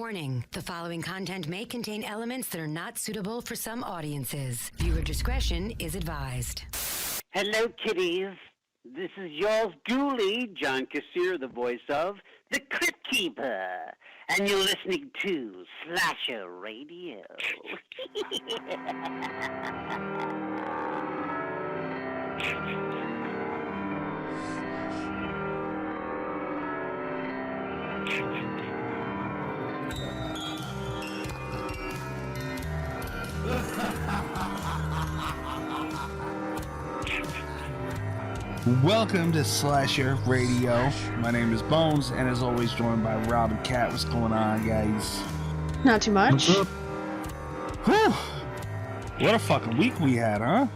Warning, the following content may contain elements that are not suitable for some audiences. Viewer discretion is advised. Hello, kiddies. This is yours duly, John Kassir, the voice of The Crypt Keeper. And you're listening to Slasher Radio. Welcome to Slasher Radio. My name is Bones, and as always, joined by Rob and Kat. What's going on, guys? Not too much. Whew. What a fucking week we had, huh?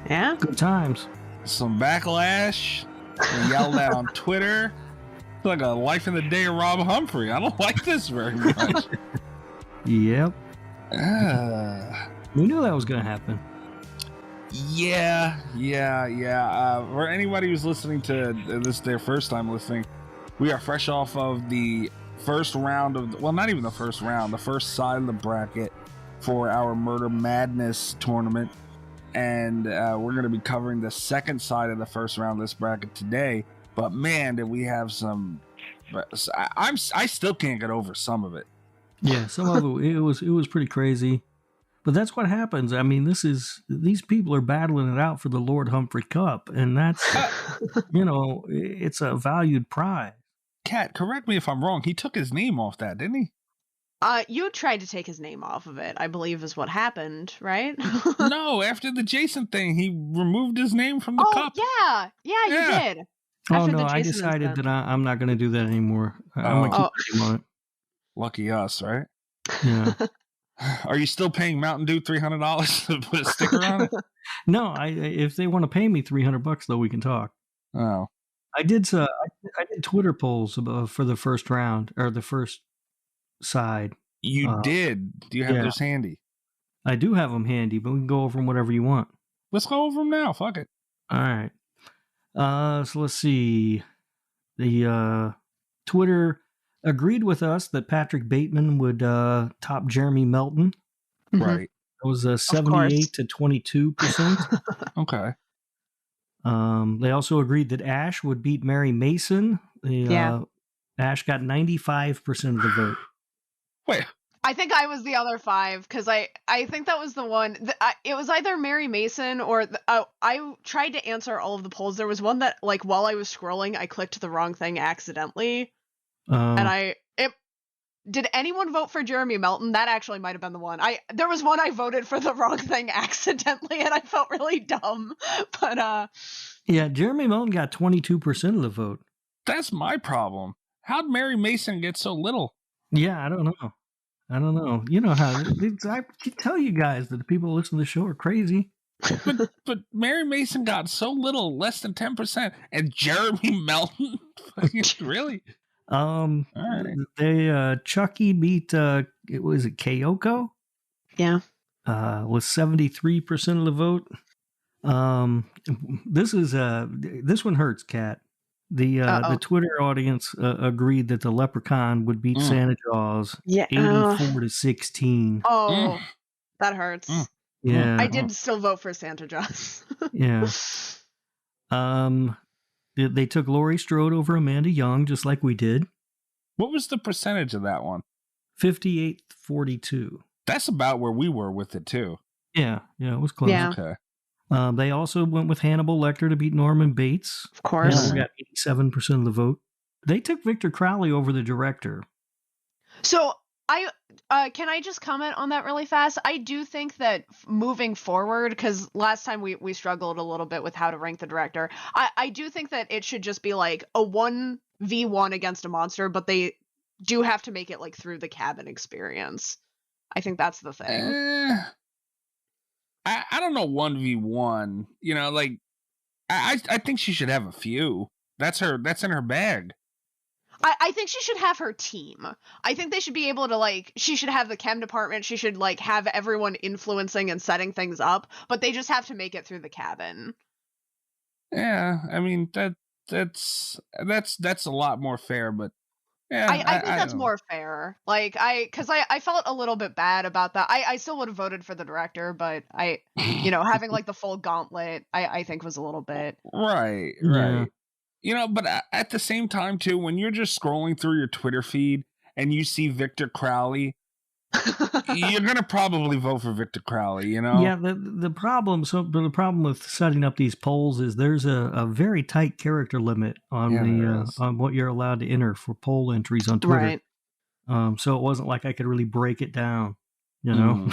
Yeah. Good times. Some backlash. We yelled at on Twitter. It's like a life in the day of Rob Humphrey. I don't like this very much. Yep. We knew that was going to happen. Yeah. For anybody who's listening to this, their first time listening, we are fresh off of the first round of, well, not even the first round, the first side of the bracket for our Murder Madness tournament. And we're going to be covering the second side of the first round of this bracket today. But man, did we have some, I still can't get over some of it. Yeah, some of it was pretty crazy. But that's what happens. I mean, these people are battling it out for the Lord Humphrey Cup, and that's, it's a valued prize. Kat, correct me if I'm wrong. He took his name off that, didn't he? You tried to take his name off of it, I believe is what happened, right? No, after the Jason thing, he removed his name from the cup. Yeah, you did. After I decided that I'm not going to do that anymore. I'm going to keep the name on it. Lucky us, right? Yeah. Are you still paying Mountain Dew $300 to put a sticker on it? No, if they want to pay me $300 though, we can talk. Oh, I did Twitter polls for the first round or the first side. You did? Do you have those handy? I do have them handy, but we can go over them whatever you want. Let's go over them now. Fuck it. All right. So let's see. The Twitter agreed with us that Patrick Bateman would top Jeremy Melton. Right. It was 78 to 22%. Okay. They also agreed that Ash would beat Mary Mason. Ash got 95% of the vote. Wait. I think I was the other 5 because I think that was the one. It was either Mary Mason or I tried to answer all of the polls. There was one that, like, while I was scrolling, I clicked the wrong thing accidentally. And did anyone vote for Jeremy Melton? That actually might have been the one. There was one I voted for the wrong thing accidentally, and I felt really dumb. But yeah, Jeremy Melton got 22% of the vote. That's my problem. How'd Mary Mason get so little? Yeah, I don't know. You know how I tell you guys that the people who listen to the show are crazy. But Mary Mason got so little, less than 10%, and Jeremy Melton, really? All right. They Chucky beat was it Kyoko? Yeah. With 73% of the vote. This one hurts, Kat. The Twitter audience agreed that the Leprechaun would beat Santa Jaws 84 to 16. Oh, that hurts. Yeah. I did still vote for Santa Jaws. Yeah. They took Laurie Strode over Amanda Young, just like we did. What was the percentage of that one? 58-42. That's about where we were with it, too. Yeah, it was close. Yeah. Okay. They also went with Hannibal Lecter to beat Norman Bates. Of course. Hannibal got 87% of the vote. They took Victor Crowley over the director. So can I just comment on that really fast? I do think that moving forward, because last time we struggled a little bit with how to rank the director, I do think that it should just be like a 1v1 against a monster, but they do have to make it like through the cabin experience. I think that's the thing. I don't know 1v1. You know, like I think she should have a few. That's in her bag. I think she should have her team. I think they should be able to, like, she should have the chem department. She should, like, have everyone influencing and setting things up, but they just have to make it through the cabin. Yeah, I mean, that's a lot more fair, but Yeah, I think that's don't know. more fair. Like, because I felt a little bit bad about that. I still would have voted for the director, but having like the full gauntlet, I think was a little bit. Right. Yeah. But at the same time, too, when you're just scrolling through your Twitter feed and you see Victor Crowley, you're gonna probably vote for Victor Crowley. Yeah, the problem with setting up these polls is there's a very tight character limit on on what you're allowed to enter for poll entries on Twitter. Right. So it wasn't like I could really break it down, you know.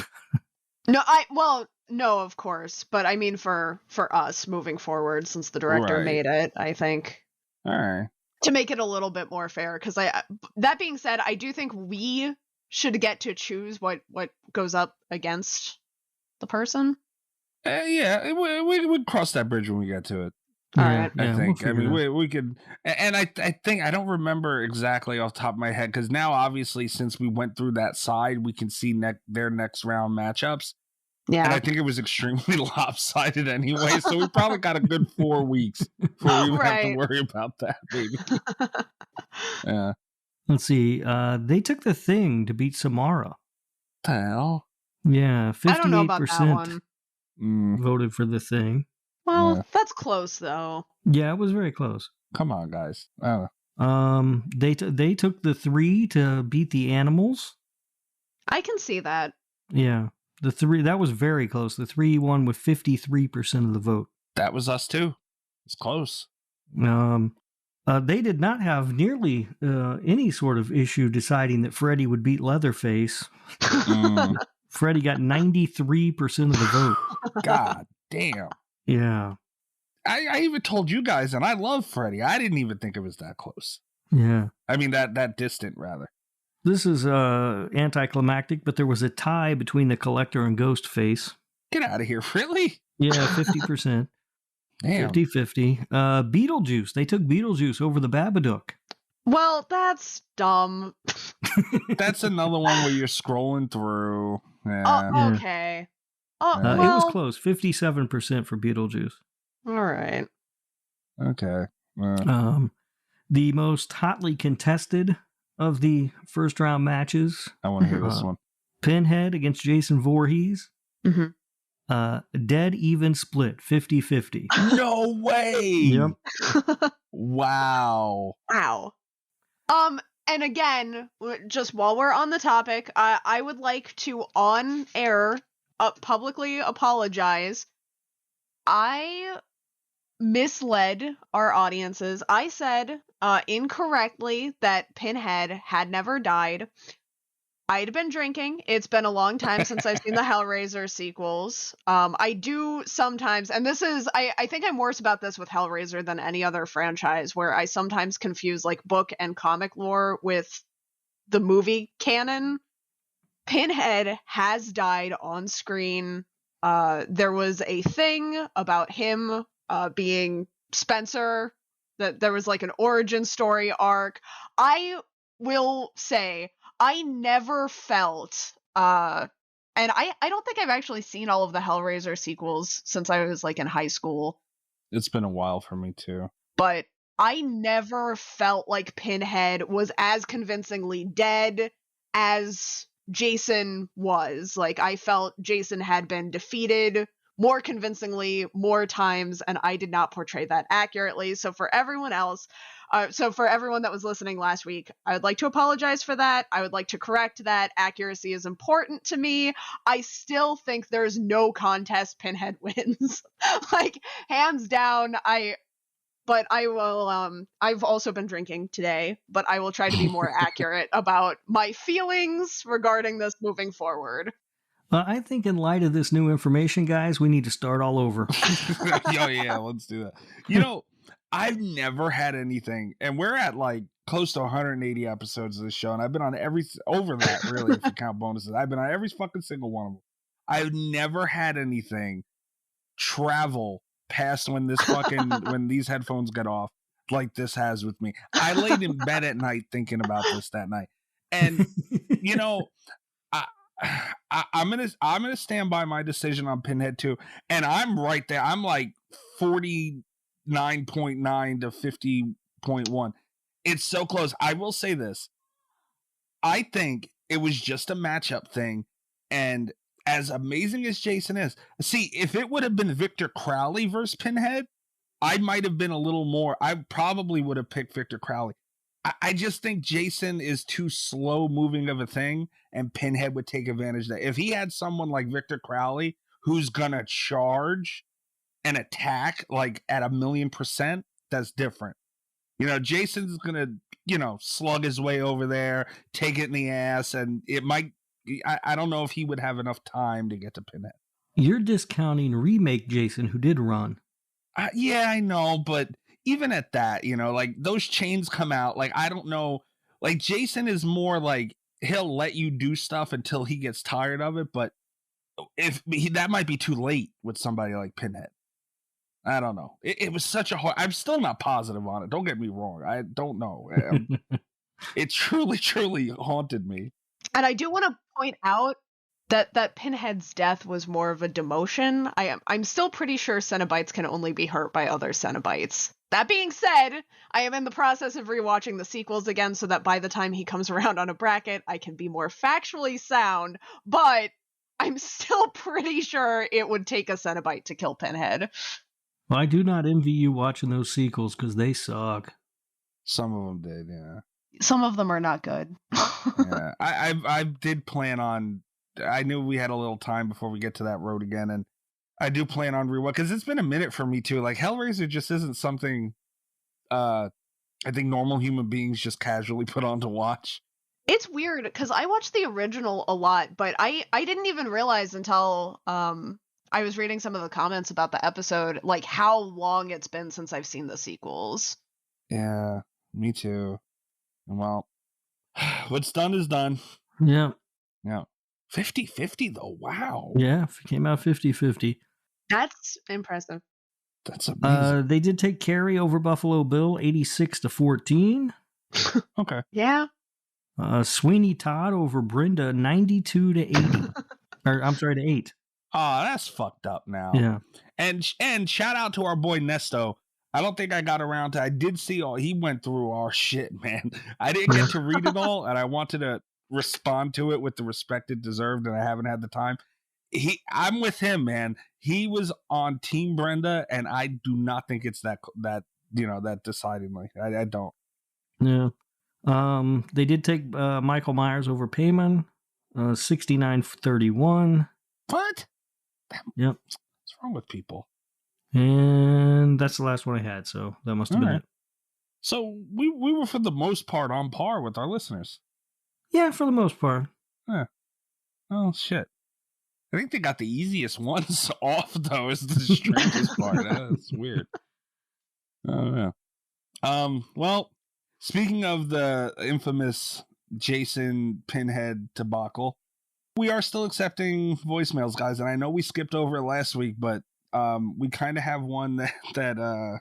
No, of course, but I mean for us moving forward, since the director made it, I think. All right. To make it a little bit more fair, because that being said, I do think we should get to choose what goes up against the person. Yeah, we'd cross that bridge when we get to it. All right. I think. We'll I mean, we could, and I think I don't remember exactly off the top of my head because now, obviously, since we went through that side, we can see their next round matchups. Yeah, and I think it was extremely lopsided anyway, so we probably got a good 4 weeks before we have to worry about that, maybe. Yeah. Let's see. They took The Thing to beat Samara. The hell? Yeah, 58% I don't know about that one. Voted for The Thing. Well, that's close though. Yeah, it was very close. Come on, guys. They took The Three to beat The Animals. I can see that. Yeah, The Three, that was very close. The Three won with 53% of the vote. That was us too. It's close. They did not have nearly any sort of issue deciding that Freddy would beat Leatherface. Freddy got 93% of the vote. God damn. Yeah. I even told you guys, and I love Freddy. I didn't even think it was that close. Yeah. I mean, that distant, rather. This is anticlimactic, but there was a tie between the Collector and Ghostface. Get out of here. Really? Yeah, 50%. Damn. 50-50. Beetlejuice. They took Beetlejuice over the Babadook. Well, that's dumb. That's another one where you're scrolling through. Yeah. Okay. It was close. 57% for Beetlejuice. All right. Okay. The most hotly contested of the first round matches. I want to hear this one. Pinhead against Jason Voorhees. Mm-hmm. Dead even split, 50-50. No way. Yep. Wow. And again, just while we're on the topic, I would like to on air publicly apologize. I misled our audiences. I said incorrectly that Pinhead had never died. I'd been drinking. It's been a long time since I've seen the Hellraiser sequels. I do sometimes, and this is, I think I'm worse about this with Hellraiser than any other franchise, where I sometimes confuse like book and comic lore with the movie canon. Pinhead has died on screen. There was a thing about him being Spencer, that there was like an origin story arc. I will say I never felt and I don't think I've actually seen all of the Hellraiser sequels since I was like in high school. It's been a while for me too. But I never felt like Pinhead was as convincingly dead as Jason was. Like, I felt Jason had been defeated more convincingly more times, and I did not portray that accurately. So for everyone else, for everyone that was listening last week, I would like to apologize for that. I would like to correct that. Accuracy is important to me. I still think there's no contest Pinhead wins. Like, hands down, but I will, I've also been drinking today, but I will try to be more accurate about my feelings regarding this moving forward. I think in light of this new information, guys, we need to start all over. Yeah, let's do that. You know, I've never had anything, and we're at like close to 180 episodes of this show, and I've been on over that, really, if you count bonuses. I've been on every fucking single one of them. I've never had anything travel past when these headphones get off like this has with me. I laid in bed at night thinking about this that night, and you know, I'm gonna stand by my decision on Pinhead 2, and I'm right there. I'm like 49.9 to 50.1. It's so close. I will say this. I think it was just a matchup thing. And as amazing as Jason is, see, if it would have been Victor Crowley versus Pinhead, I might have been a little more. I probably would have picked Victor Crowley. I just think Jason is too slow moving of a thing, and Pinhead would take advantage of that. If he had someone like Victor Crowley who's going to charge and attack like at 1,000,000%, that's different. Jason's going to, slug his way over there, take it in the ass, and it might. I don't know if he would have enough time to get to Pinhead. You're discounting remake Jason, who did run. Yeah, I know, but even at that, like those chains come out. Like, I don't know. Like, Jason is more like he'll let you do stuff until he gets tired of it. But that might be too late with somebody like Pinhead. I don't know. It was such a hard. I'm still not positive on it. Don't get me wrong. I don't know. It truly, truly haunted me. And I do want to point out that Pinhead's death was more of a demotion. I'm still pretty sure Cenobites can only be hurt by other Cenobites. That being said, I am in the process of rewatching the sequels again so that by the time he comes around on a bracket, I can be more factually sound, but I'm still pretty sure it would take a Cenobite to kill Pinhead. Well, I do not envy you watching those sequels because they suck. Some of them did, yeah. Some of them are not good. Yeah, I did plan on. I knew we had a little time before we get to that road again, and I do plan on rewatch because it's been a minute for me too. Like, Hellraiser just isn't something I think normal human beings just casually put on to watch. It's weird because I watched the original a lot, but I didn't even realize until I was reading some of the comments about the episode, like how long it's been since I've seen the sequels. Yeah, me too. Well, what's done is done. Yeah. Yeah. 50-50 though. Wow. Yeah, it came out 50-50. That's impressive. That's amazing. They did take Carrie over Buffalo Bill 86-14. Okay. Yeah. Sweeney Todd over Brenda 92-80. Or I'm sorry, to 8. Oh, that's fucked up now. Yeah. And shout out to our boy Nesto. I don't think I got around to. I did see he went through our shit, man. I didn't get to read it all, and I wanted to respond to it with the respect it deserved, and I haven't had the time. I'm with him, man. He was on Team Brenda, and I do not think it's that decidingly. I don't. Yeah. They did take Michael Myers over Payman, 69-31. What? Yep. What's wrong with people? And that's the last one I had, so that must have been it. So we were for the most part on par with our listeners. Yeah, for the most part. Yeah. Oh shit. I think they got the easiest ones off though, is the strangest part. That's weird. Oh yeah. Well, speaking of the infamous Jason Pinhead debacle, we are still accepting voicemails, guys, and I know we skipped over it last week, but we kind of have one that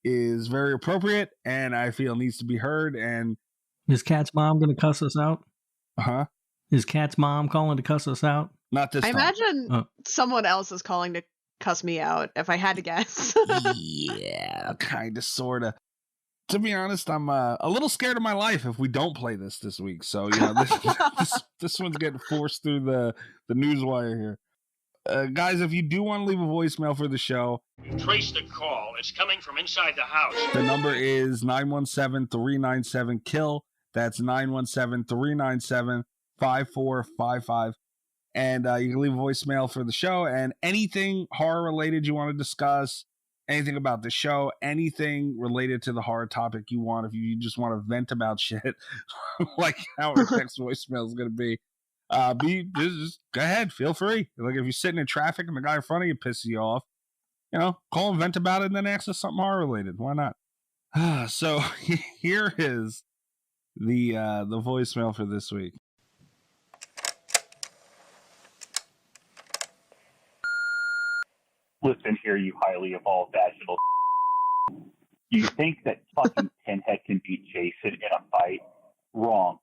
is very appropriate and I feel needs to be heard. And is Kat's mom going to cuss us out? Uh-huh. Is Kat's mom calling to cuss us out? Not this time. I imagine someone else is calling to cuss me out, if I had to guess. Yeah, kind of, sort of. To be honest, I'm a little scared of my life if we don't play this week. So, this one's getting forced through the newswire here. Guys, if you do want to leave a voicemail for the show, trace the call. It's coming from inside the house. The number is 917-397-KILL. That's 917-397-5455. And you can leave a voicemail for the show, and anything horror related you want to discuss, anything about the show, anything related to the horror topic you want. If you just want to vent about shit, like how our next voicemail is going to be, just go ahead, feel free. Like, if you're sitting in traffic and the guy in front of you pisses you off, call and vent about it, and then ask us something horror related. Why not? So here is the voicemail for this week. Listen here, you highly evolved vaginal. You think that fucking Pinhead can beat Jason in a fight? Wrong.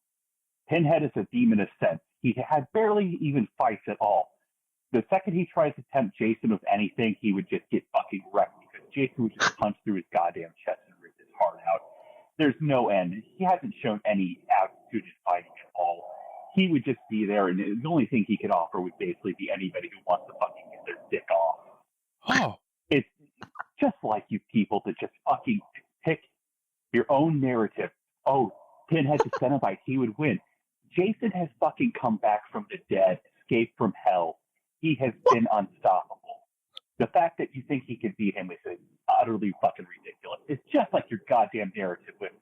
Pinhead is a demon of sense. He had barely even fights at all. The second he tries to tempt Jason with anything, he would just get fucking wrecked because Jason would just punch through his goddamn chest and rip his heart out. there's no end. He hasn't shown any aptitude in fighting at all. He would just be there, and the only thing he could offer would basically be anybody who wants to fucking get their dick off. Oh. It's just like you people to just fucking pick your own narrative. Oh, Pinhead's a Cenobite, he would win. Jason has fucking come back from the dead, escaped from hell. He has been unstoppable. The fact that you think he can beat him is utterly fucking ridiculous. It's just like your goddamn narrative with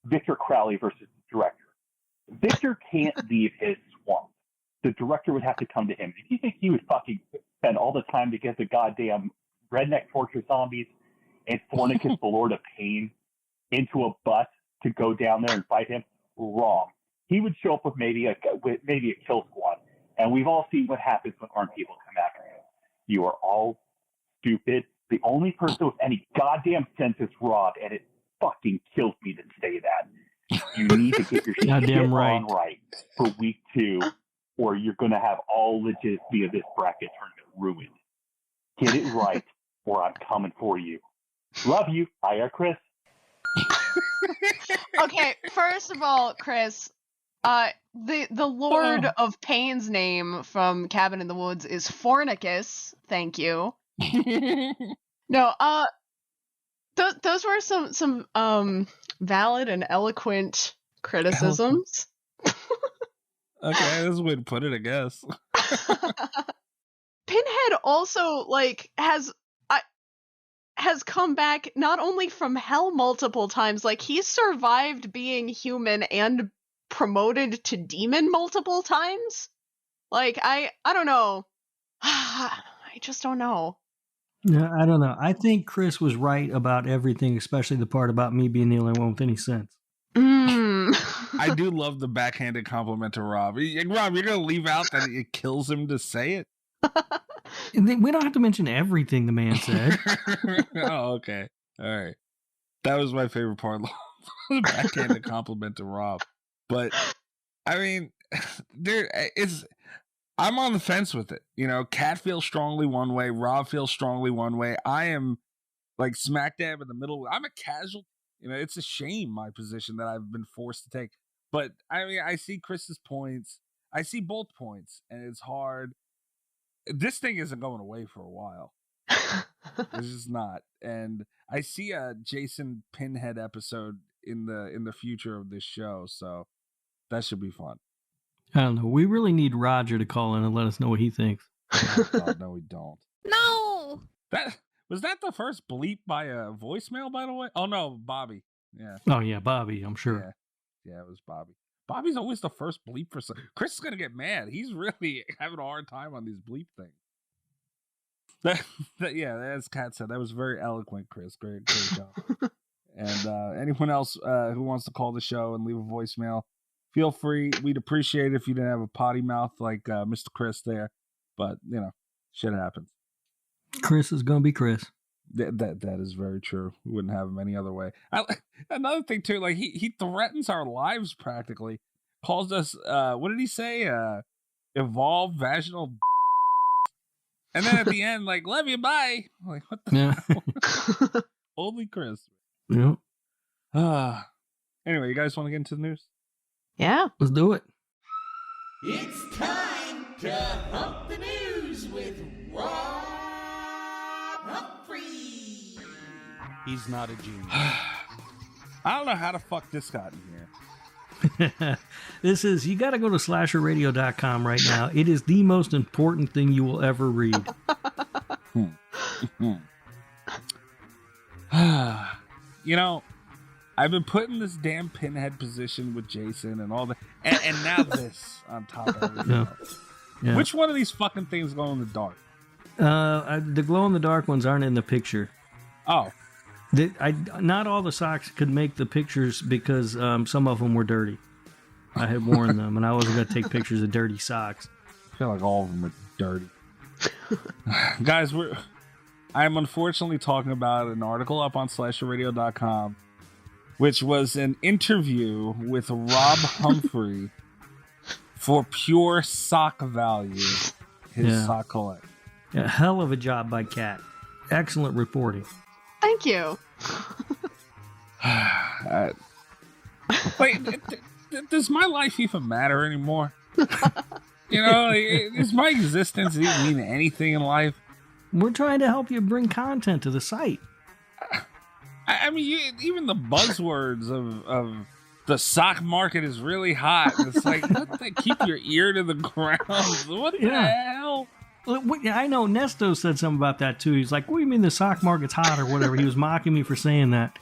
Victor Crowley versus the director. Victor can't leave his swamp. The director would have to come to him. If you think he would fucking spend all the time to get the goddamn redneck torture zombies and Fornicus, the Lord of Pain, into a bus to go down there and fight him, wrong. He would show up with maybe a kill squad, and we've all seen what happens when armed people come after him. You are all stupid. The only person with any goddamn sense is Rob, and it fucking kills me to say that. You need to get your shit on right for week 2, or you're going to have all legitimacy of this bracket tournament ruined. Get it right, or I'm coming for you. Love you. Hiya, Chris. Okay, first of all, Chris, the Lord of Pain's name from Cabin in the Woods is Fornicus. Thank you. No, those were some valid and eloquent criticisms. Okay, that's a way to put it, I guess. Pinhead also has come back not only from hell multiple times, like he's survived being human and promoted to demon multiple times. Like I don't know. I just don't know. Yeah, I don't know. I think Chris was right about everything, especially the part about me being the only one with any sense. I do love the backhanded compliment to Rob. Rob, you're going to leave out that it kills him to say it? We don't have to mention everything the man said. Oh, okay. All right. That was my favorite part. The backhanded compliment to Rob. But, I mean, I'm on the fence with it. You know, Kat feels strongly one way. Rob feels strongly one way. I am like smack dab in the middle. I'm a casual. You know, it's a shame my position that I've been forced to take. But I mean, I see Chris's points. I see both points, and it's hard. This thing isn't going away for a while. It's just not. And I see a Jason Pinhead episode in the future of this show, so that should be fun. I don't know. We really need Roger to call in and let us know what he thinks. Oh, God, no, we don't. No! Was that the first bleep by a voicemail, by the way? Oh, no, Bobby. Yeah. Oh, yeah, Bobby, I'm sure. Yeah, it was Bobby. Bobby's always the first bleep for some. Chris is going to get mad. He's really having a hard time on these bleep things. As Kat said, that was very eloquent, Chris. Great job. And anyone else who wants to call the show and leave a voicemail, feel free. We'd appreciate it if you didn't have a potty mouth like Mr. Chris there. But, you know, shit happens. Chris is going to be Chris. That is very true. We wouldn't have him any other way. Another thing, too, like he threatens our lives practically. Calls us, what did he say? Evolved vaginal. And then at the end, like, love you, bye. I'm like, what the hell? Only Chris. Yep. Anyway, you guys want to get into the news? Yeah. Let's do it. It's time to hump the news with Rob Humphrey. He's not a genius. I don't know how the fuck this got in here. This is, you got to go to slasherradio.com right now. It is the most important thing you will ever read. You know, I've been put in this damn Pinhead position with Jason and all that, and now this on top of everything else. Yeah. Which one of these fucking things glow in the dark? The glow in the dark ones aren't in the picture. Oh. Not all the socks could make the pictures because some of them were dirty. I had worn them, and I wasn't going to take pictures of dirty socks. I feel like all of them are dirty. Guys, I am unfortunately talking about an article up on slasherradio.com, which was an interview with Rob Humphrey for pure sock value, his sock collection. A hell of a job by Kat. Excellent reporting. Thank you. Like, does my life even matter anymore? You know, does my existence even mean anything in life? We're trying to help you bring content to the site. I mean, even the buzzwords of the sock market is really hot. It's like, keep your ear to the ground. What the hell? I know Nesto said something about that too. He's like, what do you mean the sock market's hot or whatever? He was mocking me for saying that.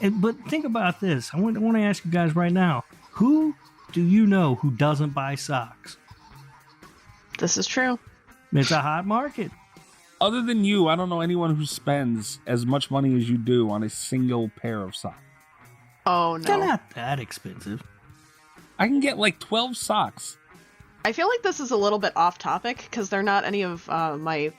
But think about this. I want to ask you guys right now. Who do you know who doesn't buy socks? This is true. It's a hot market. Other than you, I don't know anyone who spends as much money as you do on a single pair of socks. Oh, no. They're not that expensive. I can get like 12 socks. I feel like this is a little bit off topic because they're not any of my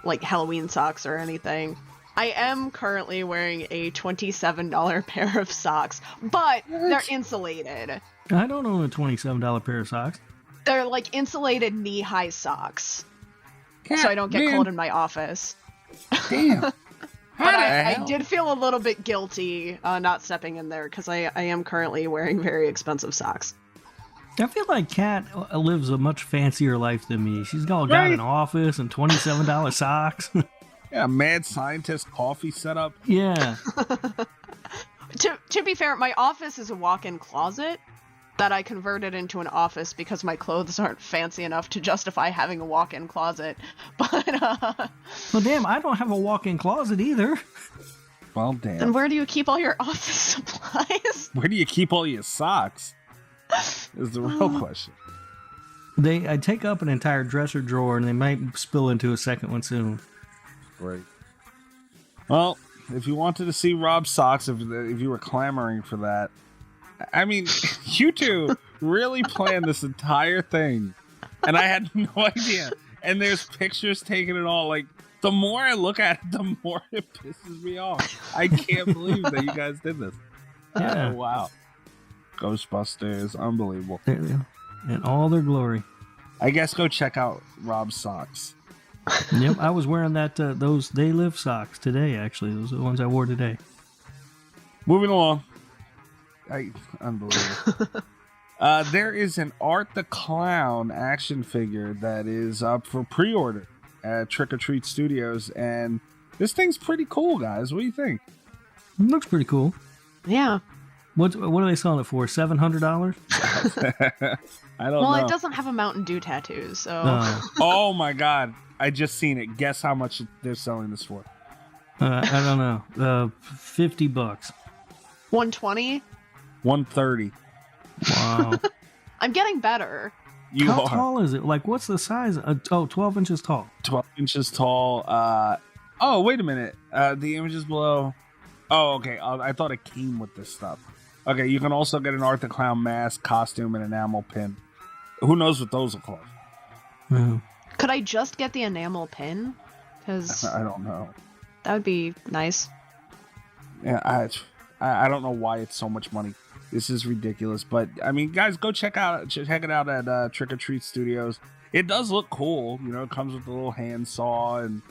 like Halloween socks or anything. I am currently wearing a $27 pair of socks, but they're insulated. I don't own a $27 pair of socks. They're like insulated knee-high socks. So I don't get cold in my office. Damn. But I did feel a little bit guilty not stepping in there because I am currently wearing very expensive socks. I feel like Kat lives a much fancier life than me. She's got an office and $27 socks. Yeah, mad scientist coffee setup. Yeah. To be fair, my office is a walk-in closet that I converted into an office because my clothes aren't fancy enough to justify having a walk-in closet. But well, damn, I don't have a walk-in closet either. Well, damn. Then where do you keep all your office supplies? Where do you keep all your socks? Is the real question. I take up an entire dresser drawer, and they might spill into a second one soon. Great. Well, if you wanted to see Rob's socks, if you were clamoring for that, I mean, you two really planned this entire thing, and I had no idea. And there's pictures taken and all. Like, the more I look at it, the more it pisses me off. I can't believe that you guys did this. Yeah. Oh, wow. Ghostbusters, unbelievable. In all their glory. I guess go check out Rob's socks. Yep, I was wearing those They Live socks today, actually. Those are the ones I wore today. Moving along. Unbelievable. There is an Art the Clown action figure that is up for pre-order at Trick or Treat Studios, and this thing's pretty cool, guys. What do you think? It looks pretty cool. Yeah. What are they selling it for? $700? I don't know. Well, it doesn't have a Mountain Dew tattoo, so... Oh my god. I just seen it. Guess how much they're selling this for? I don't know. $50. 120? 130. Wow. I'm getting better. How tall is it? Like, what's the size? 12 inches tall. 12 inches tall. Oh, wait a minute. The images below. Oh, okay. I thought it came with this stuff. Okay, you can also get an Art the Clown mask, costume, and enamel pin. Who knows what those will cost? Yeah. Could I just get the enamel pin? Because I don't know. That would be nice. Yeah, I don't know why it's so much money. This is ridiculous. But I mean, guys, go check it out at Trick or Treat Studios. It does look cool. You know, it comes with a little hand saw and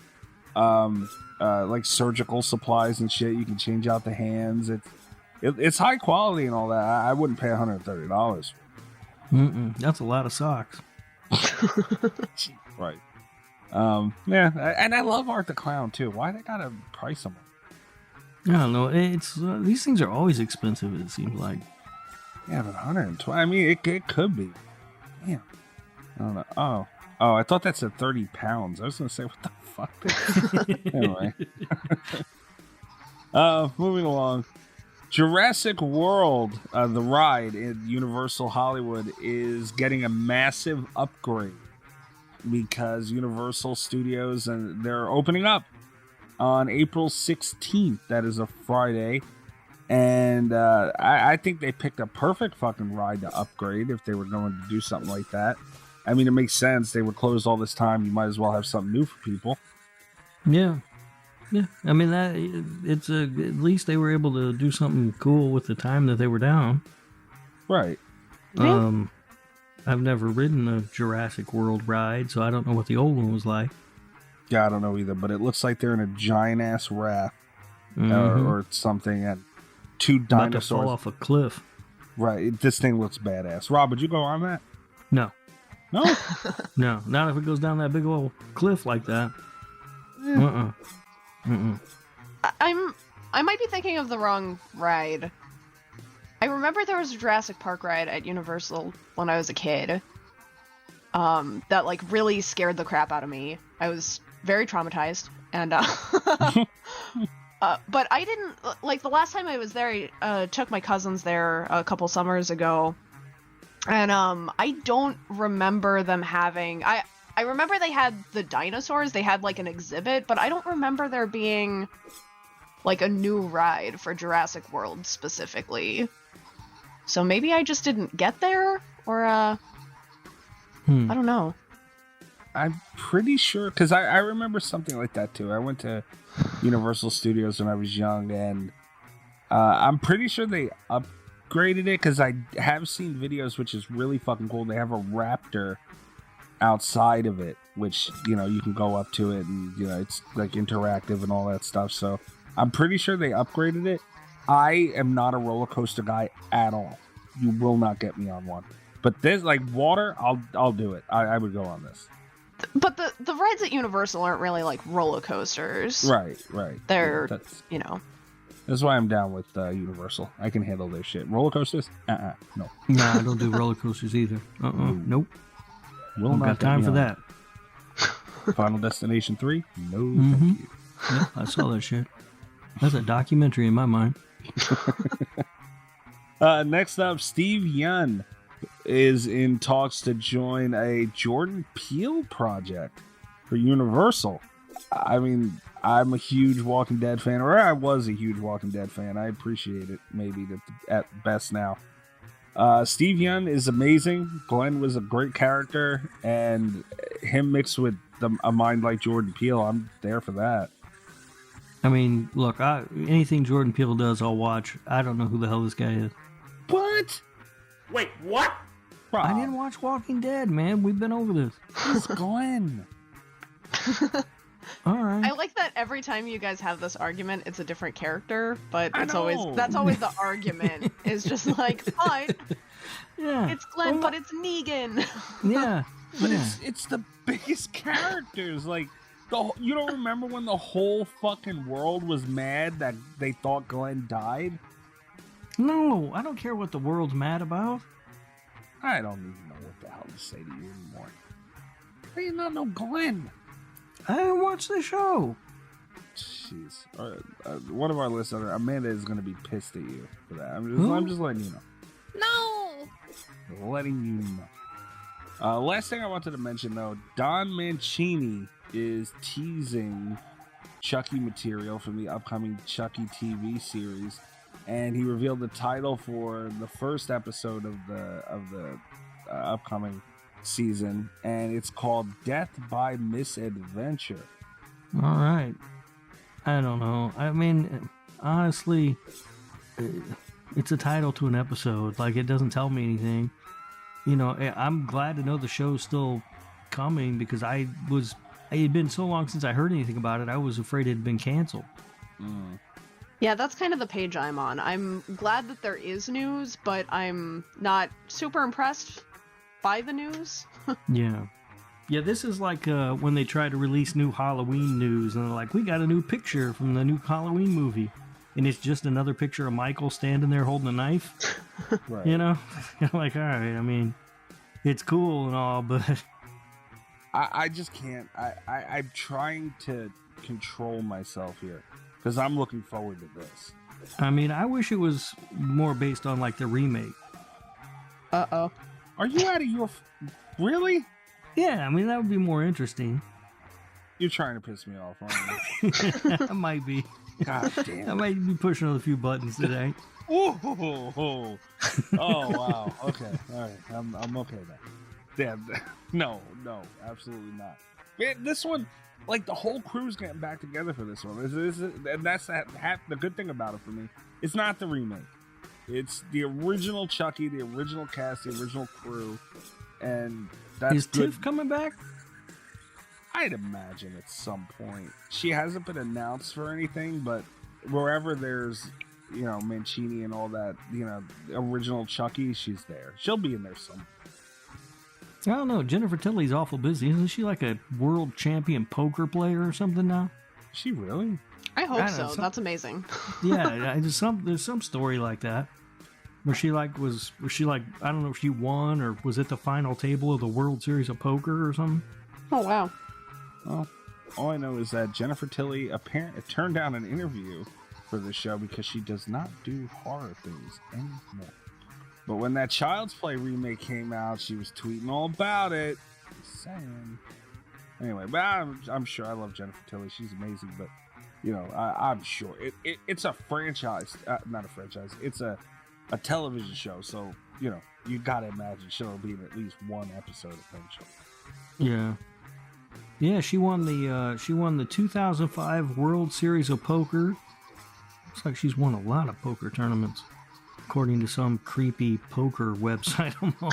like surgical supplies and shit. You can change out the hands. It's high quality and all that. I wouldn't pay $130. That's a lot of socks. Right. Yeah, and I love Art the Clown too. Why they gotta price them? I don't know. It's these things are always expensive. It seems like. Yeah, but 120. I mean, it could be. Damn. I don't know. Oh, I thought that said 30 pounds. I was gonna say, what the fuck? Anyway. Moving along. Jurassic World, the ride in Universal Hollywood, is getting a massive upgrade because Universal Studios, and they're opening up on April 16th. That is a Friday. And I think they picked a perfect fucking ride to upgrade if they were going to do something like that. I mean, it makes sense. They were closed all this time. You might as well have something new for people. Yeah. Yeah. I mean, at least they were able to do something cool with the time that they were down. Right. I've never ridden a Jurassic World ride, so I don't know what the old one was like. Yeah, I don't know either, but it looks like they're in a giant-ass raft or something, and two dinosaurs. About to fall off a cliff. Right. This thing looks badass. Rob, would you go on that? No. No? No. Not if it goes down that big old cliff like that. I might be thinking of the wrong ride. I remember there was a Jurassic Park ride at Universal when I was a kid. That like really scared the crap out of me. I was very traumatized, and but I didn't like the last time I was there. I took my cousins there a couple summers ago, and I don't remember them having. I remember they had the dinosaurs. They had like an exhibit, but I don't remember there being like a new ride for Jurassic World specifically. So maybe I just didn't get there, or I don't know. I'm pretty sure, because I remember something like that too. I went to Universal Studios when I was young, and I'm pretty sure they upgraded it, because I have seen videos, which is really fucking cool. They have a raptor outside of it, which, you know, you can go up to it, and, you know, it's like interactive and all that stuff. So I'm pretty sure they upgraded it. I am not a roller coaster guy at all. You will not get me on one. But this, like water, I'll do it. I would go on this. But the rides at Universal aren't really like roller coasters. Right. They're, Yeah, you know. That's why I'm down with Universal. I can handle their shit. Roller coasters? No. No, I don't do roller coasters either. Nope. Will Don't not got get time me for on. that. Final Destination 3? No, thank you. Yeah, I saw that shit. That's a documentary in my mind. Next up, Steve Yeun is in talks to join a Jordan Peele project for Universal. I mean, I'm a huge Walking Dead fan, or I was a huge Walking Dead fan. I appreciate it, maybe at best now. Steve Yeun is amazing. Glenn was a great character, and him mixed with a mind like Jordan Peele, I'm there for that. I mean, look, anything Jordan Peele does, I'll watch. I don't know who the hell this guy is. What? Wait, what? Rob, I didn't watch Walking Dead, man. We've been over this. It's Glenn. All right. I like that every time you guys have this argument, it's a different character, but I that's know. always the argument. Is just like, but Yeah. it's Glenn, but it's Negan. Yeah. But yeah. it's the biggest characters. Like, you don't remember when the whole fucking world was mad that they thought Glenn died? No, I don't care what the world's mad about. I don't even know what the hell to say to you anymore. How do you not know Glenn? I didn't watch the show. Jeez. One of our listeners, Amanda, is going to be pissed at you for that. I'm just letting you know. No! Letting you know. Last thing I wanted to mention, though, Don Mancini is teasing Chucky material from the upcoming Chucky TV series, and he revealed the title for the first episode of the upcoming season, and it's called Death by Misadventure. All right. I don't know. I mean, honestly, it's a title to an episode. Like, it doesn't tell me anything. You know, I'm glad to know the show's still coming, because it had been so long since I heard anything about it. I was afraid it had been canceled. Yeah, that's kind of the page I'm on. I'm glad that there is news, but I'm not super impressed by the news. Yeah. Yeah, this is like when they try to release new Halloween news, and they're like, we got a new picture from the new Halloween movie. And it's just another picture of Michael standing there holding a knife. Right. You know? Like, all right, I mean, it's cool and all, but... I just can't. I'm trying to control myself here, because I'm looking forward to this. I mean, I wish it was more based on, like, the remake. Uh-oh. Are you out of your... Really? Yeah, I mean, that would be more interesting. You're trying to piss me off, aren't you? I might be. God damn. I might be pushing a few buttons today. Oh, wow. Okay. All right. I'm okay then. Damn. No, absolutely not. Man, this one, like, the whole crew's getting back together for this one. And that's the good thing about it for me. It's not the remake. It's the original Chucky, the original cast, the original crew, and that's Is good. Tiff coming back? I'd imagine at some point. She hasn't been announced for anything, but wherever there's Mancini and all that, the original Chucky, she's there. She'll be in there somewhere. I don't know. Jennifer Tilly's awful busy. Isn't she like a world champion poker player or something now? Is she really? I hope so. That's amazing. Yeah, there's some story like that. Where she I don't know if she won or was at the final table of the World Series of Poker or something. Oh, wow. Well, all I know is that Jennifer Tilly apparently turned down an interview for the show because she does not do horror things anymore. But when that Child's Play remake came out, she was tweeting all about it. Just saying. Anyway, but I'm sure I love Jennifer Tilly. She's amazing, but I'm sure it's a franchise, not a franchise. It's a television show, so you gotta imagine she'll be in at least one episode eventually. Yeah. She won the 2005 World Series of Poker. Looks like she's won a lot of poker tournaments, according to some creepy poker website I'm on.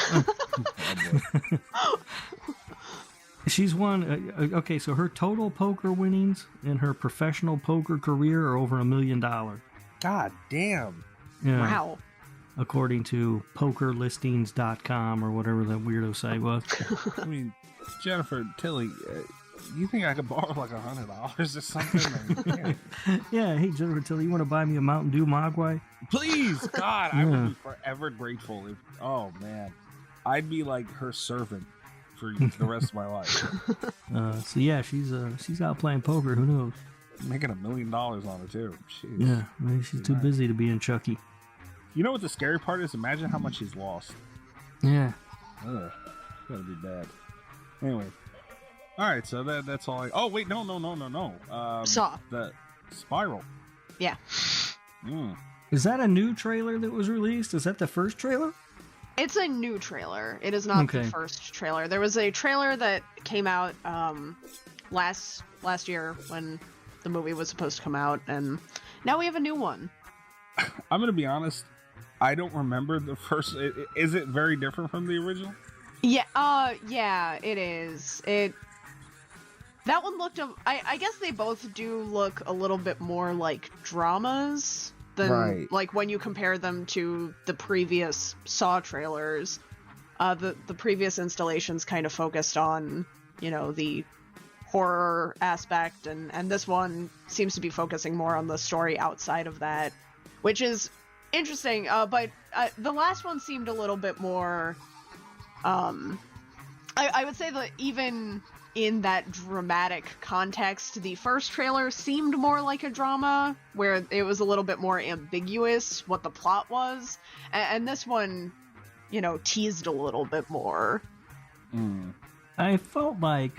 She's won. Okay, so her total poker winnings in her professional poker career are over $1 million. God damn! Yeah. Wow. According to pokerlistings.com or whatever that weirdo site was. I mean, Jennifer Tilly, you think I could borrow like $100 or something? Yeah, hey Jennifer Tilly, you want to buy me a Mountain Dew Mogwai? Please, God, I would be forever grateful. Oh man, I'd be like her servant for the rest of my life. So yeah, she's out playing poker. Who knows? Making $1 million on it too. Jeez. Yeah, maybe she's too busy to be in Chucky. You know what the scary part is? Imagine how much she's lost. Yeah. Ugh, gotta be bad. Anyway, all right. So that's all. Oh wait, no. Saw the Spiral. Yeah. Is that a new trailer that was released? Is that the first trailer? It's a new trailer. It is not the first trailer. There was a trailer that came out last year when the movie was supposed to come out, and now we have a new one. I'm gonna be honest. I don't remember the first. Is it very different from the original? Yeah. Yeah, it is. That one looked. I guess they both do look a little bit more like dramas than like when you compare them to the previous Saw trailers. The previous installations kind of focused on the horror aspect, and this one seems to be focusing more on the story outside of that, which is interesting. But the last one seemed a little bit more. I would say that even in that dramatic context, the first trailer seemed more like a drama, where it was a little bit more ambiguous what the plot was, and this one, teased a little bit more. I felt like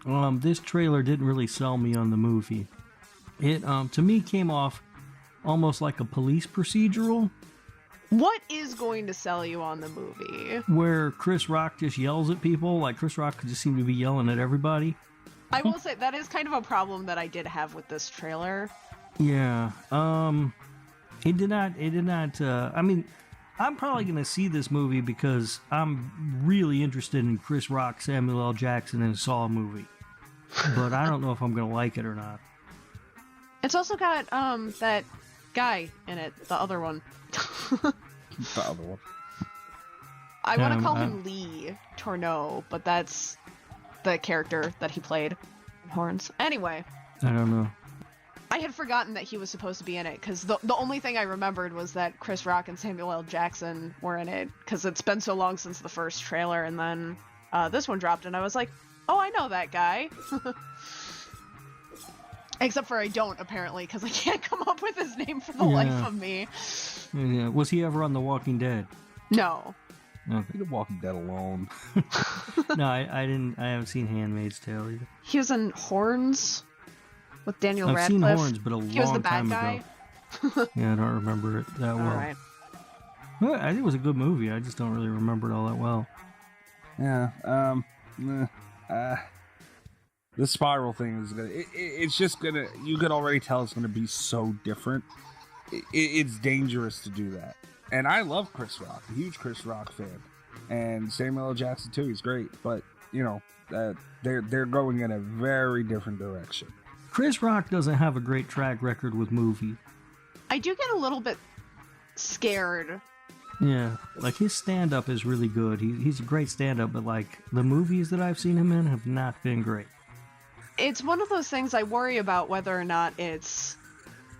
this trailer didn't really sell me on the movie. It to me came off almost like a police procedural. What is going to sell you on the movie? Where Chris Rock just yells at people, like Chris Rock just seemed to be yelling at everybody. I will say that is kind of a problem that I did have with this trailer. Yeah. It did not, I mean, I'm probably going to see this movie because I'm really interested in Chris Rock, Samuel L. Jackson in a Saw movie. But I don't know if I'm going to like it or not. It's also got, that guy in it, the other one. The other one. I want to call him Lee Tourneau, but that's the character that he played in Horns. Anyway. I don't know. I had forgotten that he was supposed to be in it, because the only thing I remembered was that Chris Rock and Samuel L. Jackson were in it, because it's been so long since the first trailer, and then this one dropped, and I was like, oh, I know that guy. Except for I don't, apparently, because I can't come up with his name for the life of me. Yeah. Was he ever on The Walking Dead? No. Okay. Leave The Walking Dead alone. No, I didn't. I haven't seen Handmaid's Tale either. He was in Horns with Daniel Radcliffe. I've seen Horns, but a long time ago. He was the bad guy. Yeah, I don't remember it that well. All right. Well, I think it was a good movie. I just don't really remember it all that well. Yeah. The Spiral thing is gonna. It's just gonna. You could already tell it's gonna be so different. It's dangerous to do that. And I love Chris Rock, a huge Chris Rock fan, and Samuel L. Jackson too. He's great, but they're going in a very different direction. Chris Rock doesn't have a great track record with movies. I do get a little bit scared. Yeah, like his stand-up is really good. He's a great stand-up, but like the movies that I've seen him in have not been great. It's one of those things I worry about whether or not it's...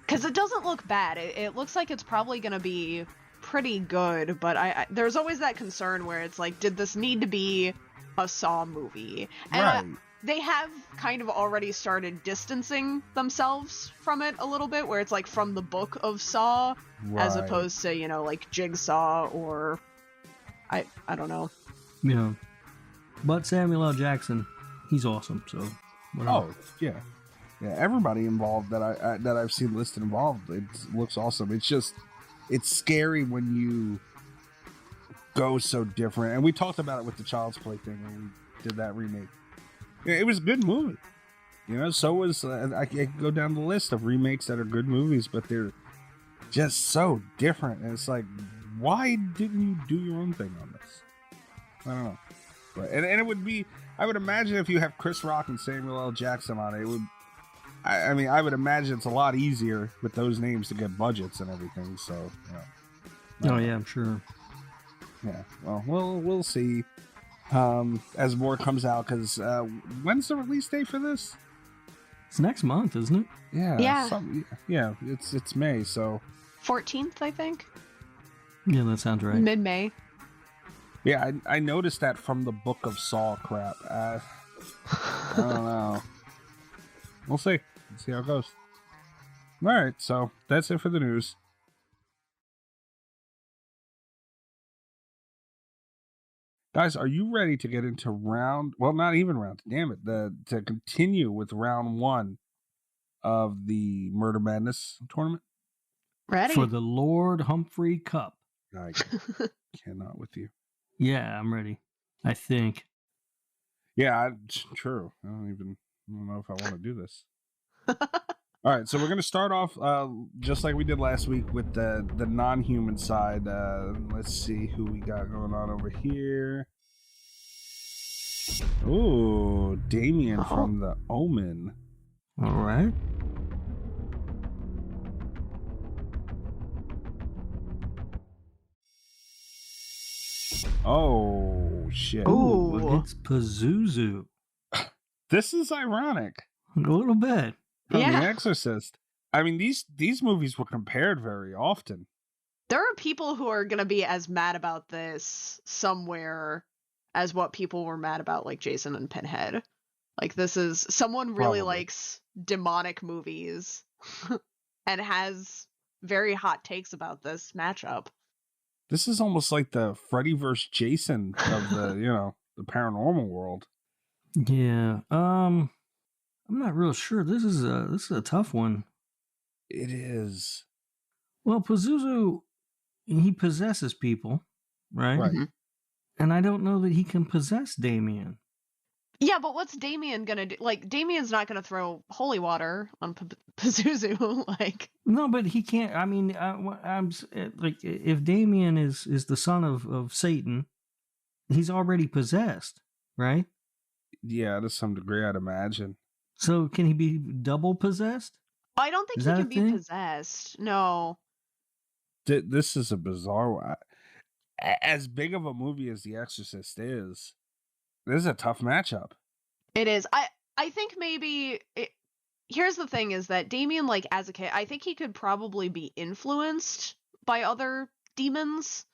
Because it doesn't look bad. It looks like it's probably going to be pretty good, but there's always that concern where it's like, did this need to be a Saw movie? And Right. They have kind of already started distancing themselves from it a little bit, where it's like from the book of Saw, as Right. opposed to, you know, like Jigsaw or... I don't know. Yeah. But Samuel L. Jackson, he's awesome, so... whatever. Oh, yeah. Yeah, everybody involved that I've seen listed involved, it looks awesome. It's just, it's scary when you go so different. And we talked about it with the Child's Play thing when we did that remake. Yeah, it was a good movie. You know, so was, I could go down the list of remakes that are good movies, but they're just so different. And it's like, why didn't you do your own thing on this? I don't know. But, and it would be, I would imagine if you have Chris Rock and Samuel L. Jackson on it, it would, I mean, I would imagine it's a lot easier with those names to get budgets and everything. So, you know. Oh yeah, I'm sure. Yeah. Well, we'll see as more comes out. Because when's the release date for this? It's next month, isn't it? Yeah. Yeah. It's May. So 14th, I think? Yeah, that sounds right. Mid-May. yeah, I noticed that from the Book of Saw crap. I don't know. We'll see. Let's see how it goes. All right. So that's it for the news. Guys, are you ready to get into not even round, damn it, to continue with round 1 of the Murder Madness tournament? Ready? For the Lord Humphrey Cup. I cannot with you. Yeah, I'm ready. I think. Yeah, true. I don't know if I want to do this. All right, so we're going to start off just like we did last week with the non-human side. Let's see who we got going on over here. Ooh, Damien from The Omen. All right. Oh, shit. Ooh. It's Pazuzu. This is ironic. A little bit. From Yeah. The Exorcist. I mean, these movies were compared very often. There are people who are going to be as mad about this somewhere as what people were mad about, like Jason and Pinhead. Like, this is someone really Probably. likes demonic movies and has very hot takes about this matchup. This is almost like the Freddy vs. Jason of the, the paranormal world. Yeah. I'm not real sure. This is a tough one. It is. Well, Pazuzu, he possesses people, right? Right. Mhm. And I don't know that he can possess Damien. Yeah, but what's Damien gonna do? Like, Damien's not gonna throw holy water on Pazuzu. Like, No, but he can't. I mean, like, if Damien is the son of Satan, he's already possessed, right? Yeah, to some degree, I'd imagine. So can he be double possessed? I don't think Is he that a can be thing? possessed. No. This is a bizarre one. As big of a movie as The Exorcist is, this is a tough matchup. It is. I think maybe here's the thing is that Damien, like, as a kid, I think he could probably be influenced by other demons.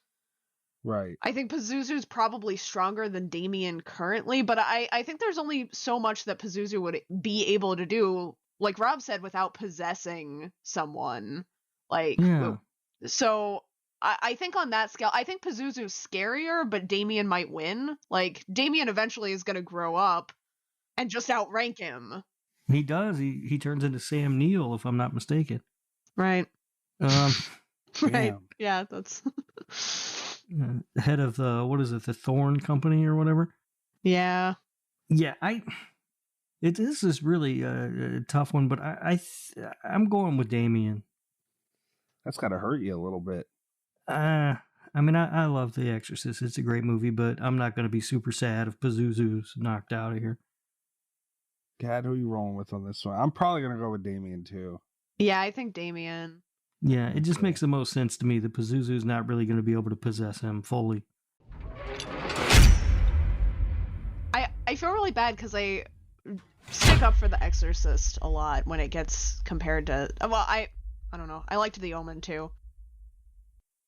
Right. I think Pazuzu's probably stronger than Damien currently, but I think there's only so much that Pazuzu would be able to do, like Rob said, without possessing someone. Like, Yeah. so I think on that scale, I think Pazuzu's scarier, but Damien might win. Like, Damien eventually is going to grow up and just outrank him. He does. He turns into Sam Neill, if I'm not mistaken. Right. Um, Right. Damn. Yeah, that's... head of the Thorn Company or whatever. yeah. Yeah, this is really a tough one, but I'm going with Damien. That's got to hurt you a little bit. I mean, I love The Exorcist. It's a great movie, but I'm not going to be super sad if Pazuzu's knocked out of here. Gad, who are you rolling with on this one? I'm probably going to go with Damien, too. Yeah, I think Damien. Yeah, it just makes the most sense to me that Pazuzu's not really going to be able to possess him fully. I feel really bad because I stick up for The Exorcist a lot when it gets compared to... Well, I don't know. I liked The Omen, too.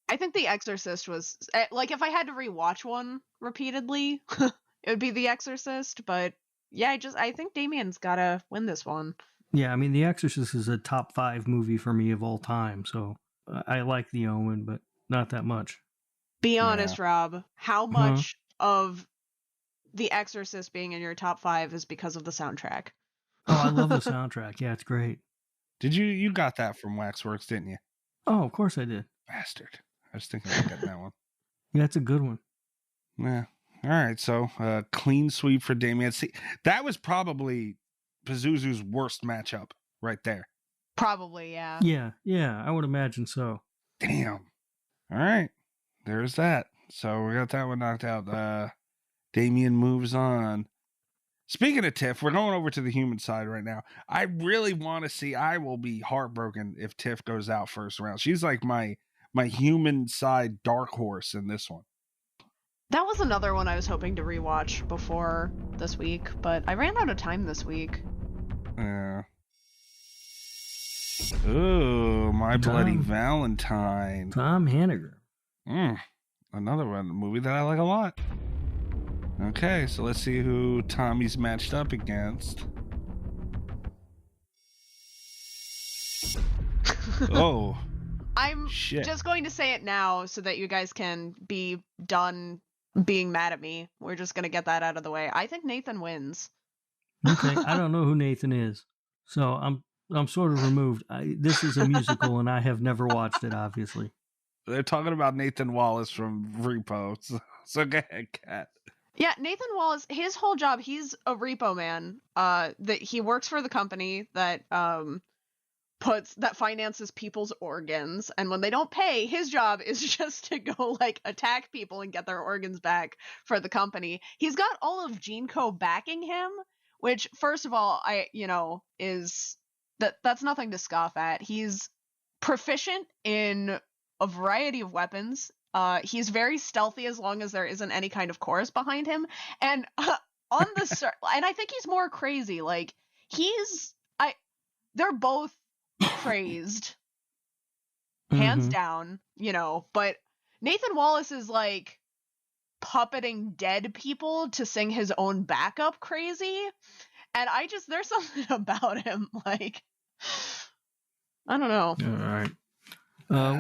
I think The Exorcist was... Like, if I had to rewatch one repeatedly, it would be The Exorcist, but yeah, I think Damien's gotta win this one. Yeah, I mean, The Exorcist is a top 5 movie for me of all time, so I like The Omen, but not that much. Be honest, Rob. How much of The Exorcist being in your top 5 is because of the soundtrack? Oh, I love the soundtrack. Yeah, it's great. Did you got that from Waxworks, didn't you? Oh, of course I did. Bastard. I was thinking about getting that one. Yeah, it's a good one. Yeah. All right, so clean sweep for Damien. See, that was probably Pazuzu's worst matchup right there. Probably, yeah. Yeah, I would imagine so. Damn. All right, there's that. So we got that one knocked out. Damien moves on. Speaking of Tiff, we're going over to the human side right now. I really want to see. I will be heartbroken if Tiff goes out first round. She's like my human side dark horse in this one. That was another one I was hoping to rewatch before this week, but I ran out of time this week. Yeah. Ooh, My Bloody Valentine. Tom Hanniger. Another one, a movie that I like a lot. Okay, so let's see who Tommy's matched up against. Oh. I'm just going to say it now so that you guys can be done being mad at me. We're just going to get that out of the way. I think Nathan wins. Okay, I don't know who Nathan is, so I'm sort of removed. This is a musical, and I have never watched it, obviously. They're talking about Nathan Wallace from Repo, so go ahead, Kat. Yeah, Nathan Wallace, his whole job, he's a repo man. That he works for the company that finances people's organs, and when they don't pay, his job is just to go like attack people and get their organs back for the company. He's got all of GeneCo backing him, which first of all, is that's nothing to scoff at. He's proficient in a variety of weapons. He's very stealthy as long as there isn't any kind of chorus behind him. And and I think he's more crazy. Like they're both crazed, hands down, but Nathan Wallace is like puppeting dead people to sing his own backup crazy. And there's something about him, like, I don't know. All right.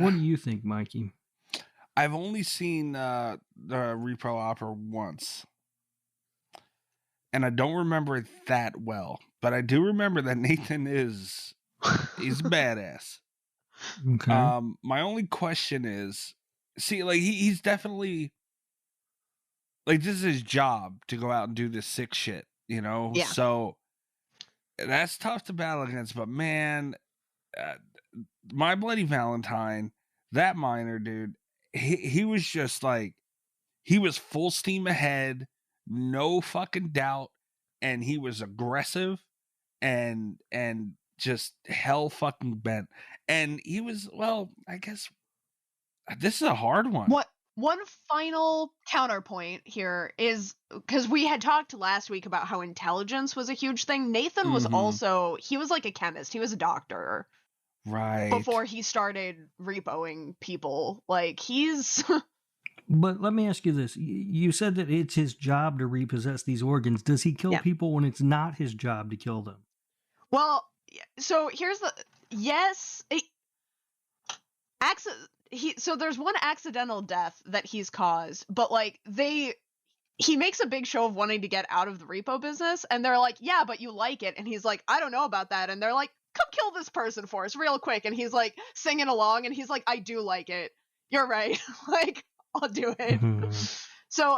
What do you think, Mikey? I've only seen the Repro Opera once, and I don't remember it that well. But I do remember that Nathan he's badass. Okay. My only question is, see, like he's definitely like this is his job to go out and do this sick shit, Yeah. So that's tough to battle against. But man, My Bloody Valentine, that minor dude. He was just like, he was full steam ahead, no fucking doubt, and he was aggressive and just hell fucking bent. And he was, well, I guess this is a hard one. One final counterpoint here is, because we had talked last week about how intelligence was a huge thing. Nathan was he was like a chemist. He was a doctor. Right. Before he started repoing people. Like, he's... But let me ask you this. You said that it's his job to repossess these organs. Does he kill people when it's not his job to kill them? Well, so here's the... Yes. So there's one accidental death that he's caused, but, like, he makes a big show of wanting to get out of the repo business, and they're like, yeah, but you like it. And he's like, I don't know about that. And they're like, come kill this person for us real quick. And he's like singing along, and he's like, I do like it. You're right. Like, I'll do it. So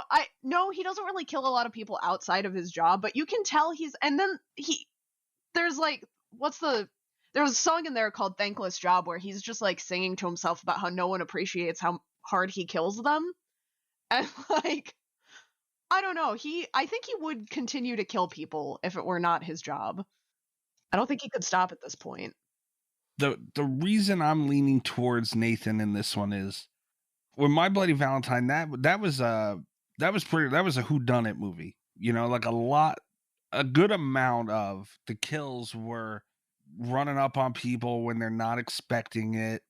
he doesn't really kill a lot of people outside of his job, but you can tell there's like, there's a song in there called Thankless Job where he's just like singing to himself about how no one appreciates how hard he kills them. And like, I don't know. I think he would continue to kill people if it were not his job. I don't think he could stop at this point. the reason I'm leaning towards Nathan in this one is with My Bloody Valentine, that was a whodunit movie. You know, like a good amount of the kills were running up on people when they're not expecting it,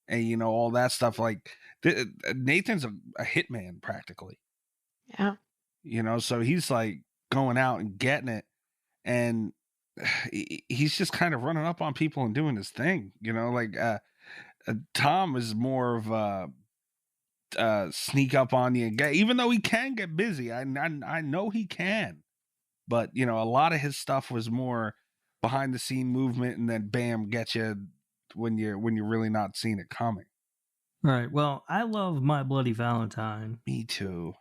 and you know, all that stuff. Like Nathan's a hitman practically. Yeah. You know, so he's like going out and getting it, and he's just kind of running up on people and doing his thing. You know, like Tom is more of a sneak up on you and get, even though he can get busy. I know he can, but you know, a lot of his stuff was more behind the scene movement, and then bam, get you when you're really not seeing it coming. All right. Well, I love My Bloody Valentine. Me too.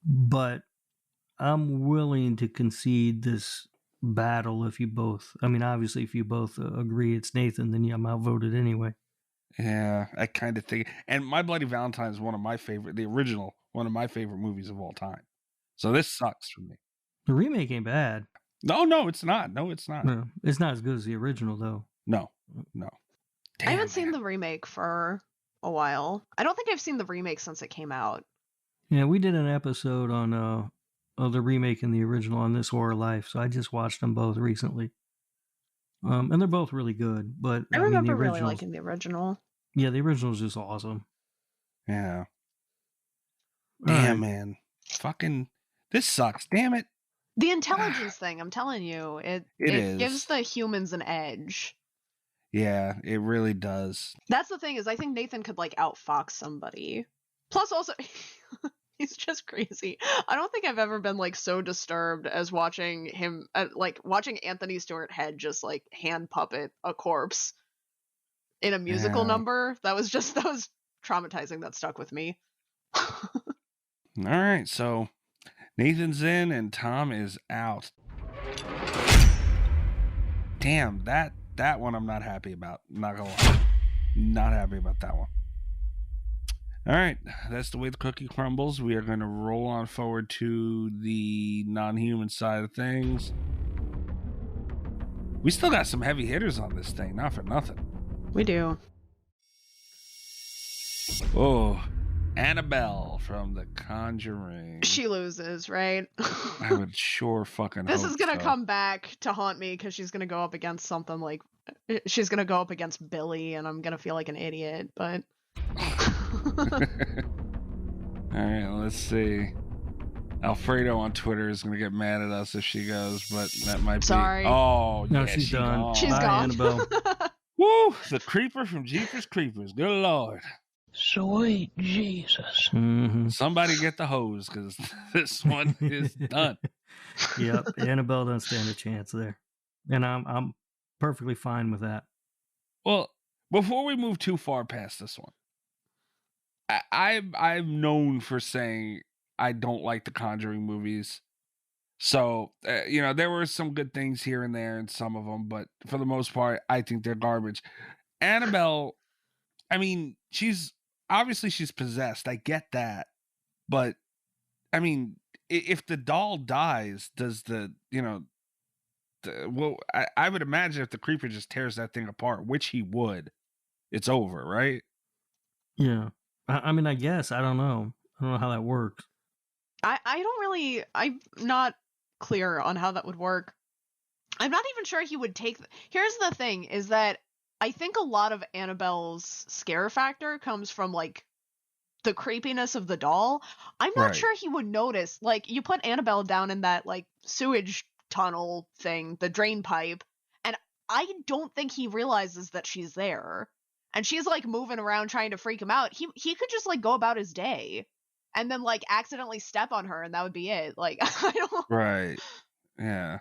But I'm willing to concede this battle if you both, I mean, obviously, if you both agree it's Nathan, then I'm outvoted anyway. Yeah, I kind of think. And My Bloody Valentine is one of my favorite movies of all time. So this sucks for me. The remake ain't bad. No, it's not. No, it's not. No, it's not as good as the original, though. No. I haven't seen the remake for a while. I don't think I've seen the remake since it came out. Yeah, we did an episode on the remake and the original on This Horror Life, so I just watched them both recently. And they're both really good, but I remember mean, really liking the original. Yeah, the original is just awesome. Yeah. All Damn, right. man. Fucking, this sucks. Damn it. The intelligence thing, I'm telling you, it is. gives the humans an edge. Yeah, it really does. That's the thing, is I think Nathan could like outfox somebody. Plus also he's just crazy. I don't think I've ever been like so disturbed as watching him watching Anthony Stewart Head just like hand puppet a corpse in a musical number. That was traumatizing. That stuck with me. All right, so Nathan's in and Tom is out. Damn, that one I'm not happy about. Not gonna lie. Not happy about that one. All right, that's the way the cookie crumbles. We are going to roll on forward to the non-human side of things. We still got some heavy hitters on this thing, not for nothing. We do. Oh, Annabelle from The Conjuring. She loses, right? I would sure fucking This hope is going to so. come back to haunt me because she's going to go up against something like... She's going to go up against Billy, and I'm going to feel like an idiot, but... All right, let's see. Alfredo on Twitter is going to get mad at us if she goes, but that might Sorry. be... Oh, No, yeah, she's done. gone. She's Bye, gone. Annabelle. Woo! The creeper from Jeepers Creepers. Good Lord. Sweet Jesus. Mm-hmm. Somebody get the hose, because this one is done. Yep, Annabelle doesn't stand a chance there. And I'm perfectly fine with that. Well, before we move too far past this one, I'm known for saying I don't like the Conjuring movies. So, you know, there were some good things here and there in some of them, but for the most part, I think they're garbage. Annabelle, I mean, she's possessed. I get that. But, I mean, if the doll dies, does I would imagine if the creeper just tears that thing apart, which he would, it's over, right? Yeah. I mean, I guess. I don't know. I don't know how that works. I'm not clear on how that would work. I'm not even sure he would take... Here's the thing, is that I think a lot of Annabelle's scare factor comes from, like, the creepiness of the doll. I'm not sure he would notice. Like, you put Annabelle down in that, like, sewage tunnel thing, the drain pipe, and I don't think he realizes that she's there. And she's, like, moving around trying to freak him out. He could just, like, go about his day and then, like, accidentally step on her, and that would be it. Like, I don't... Right. Yeah.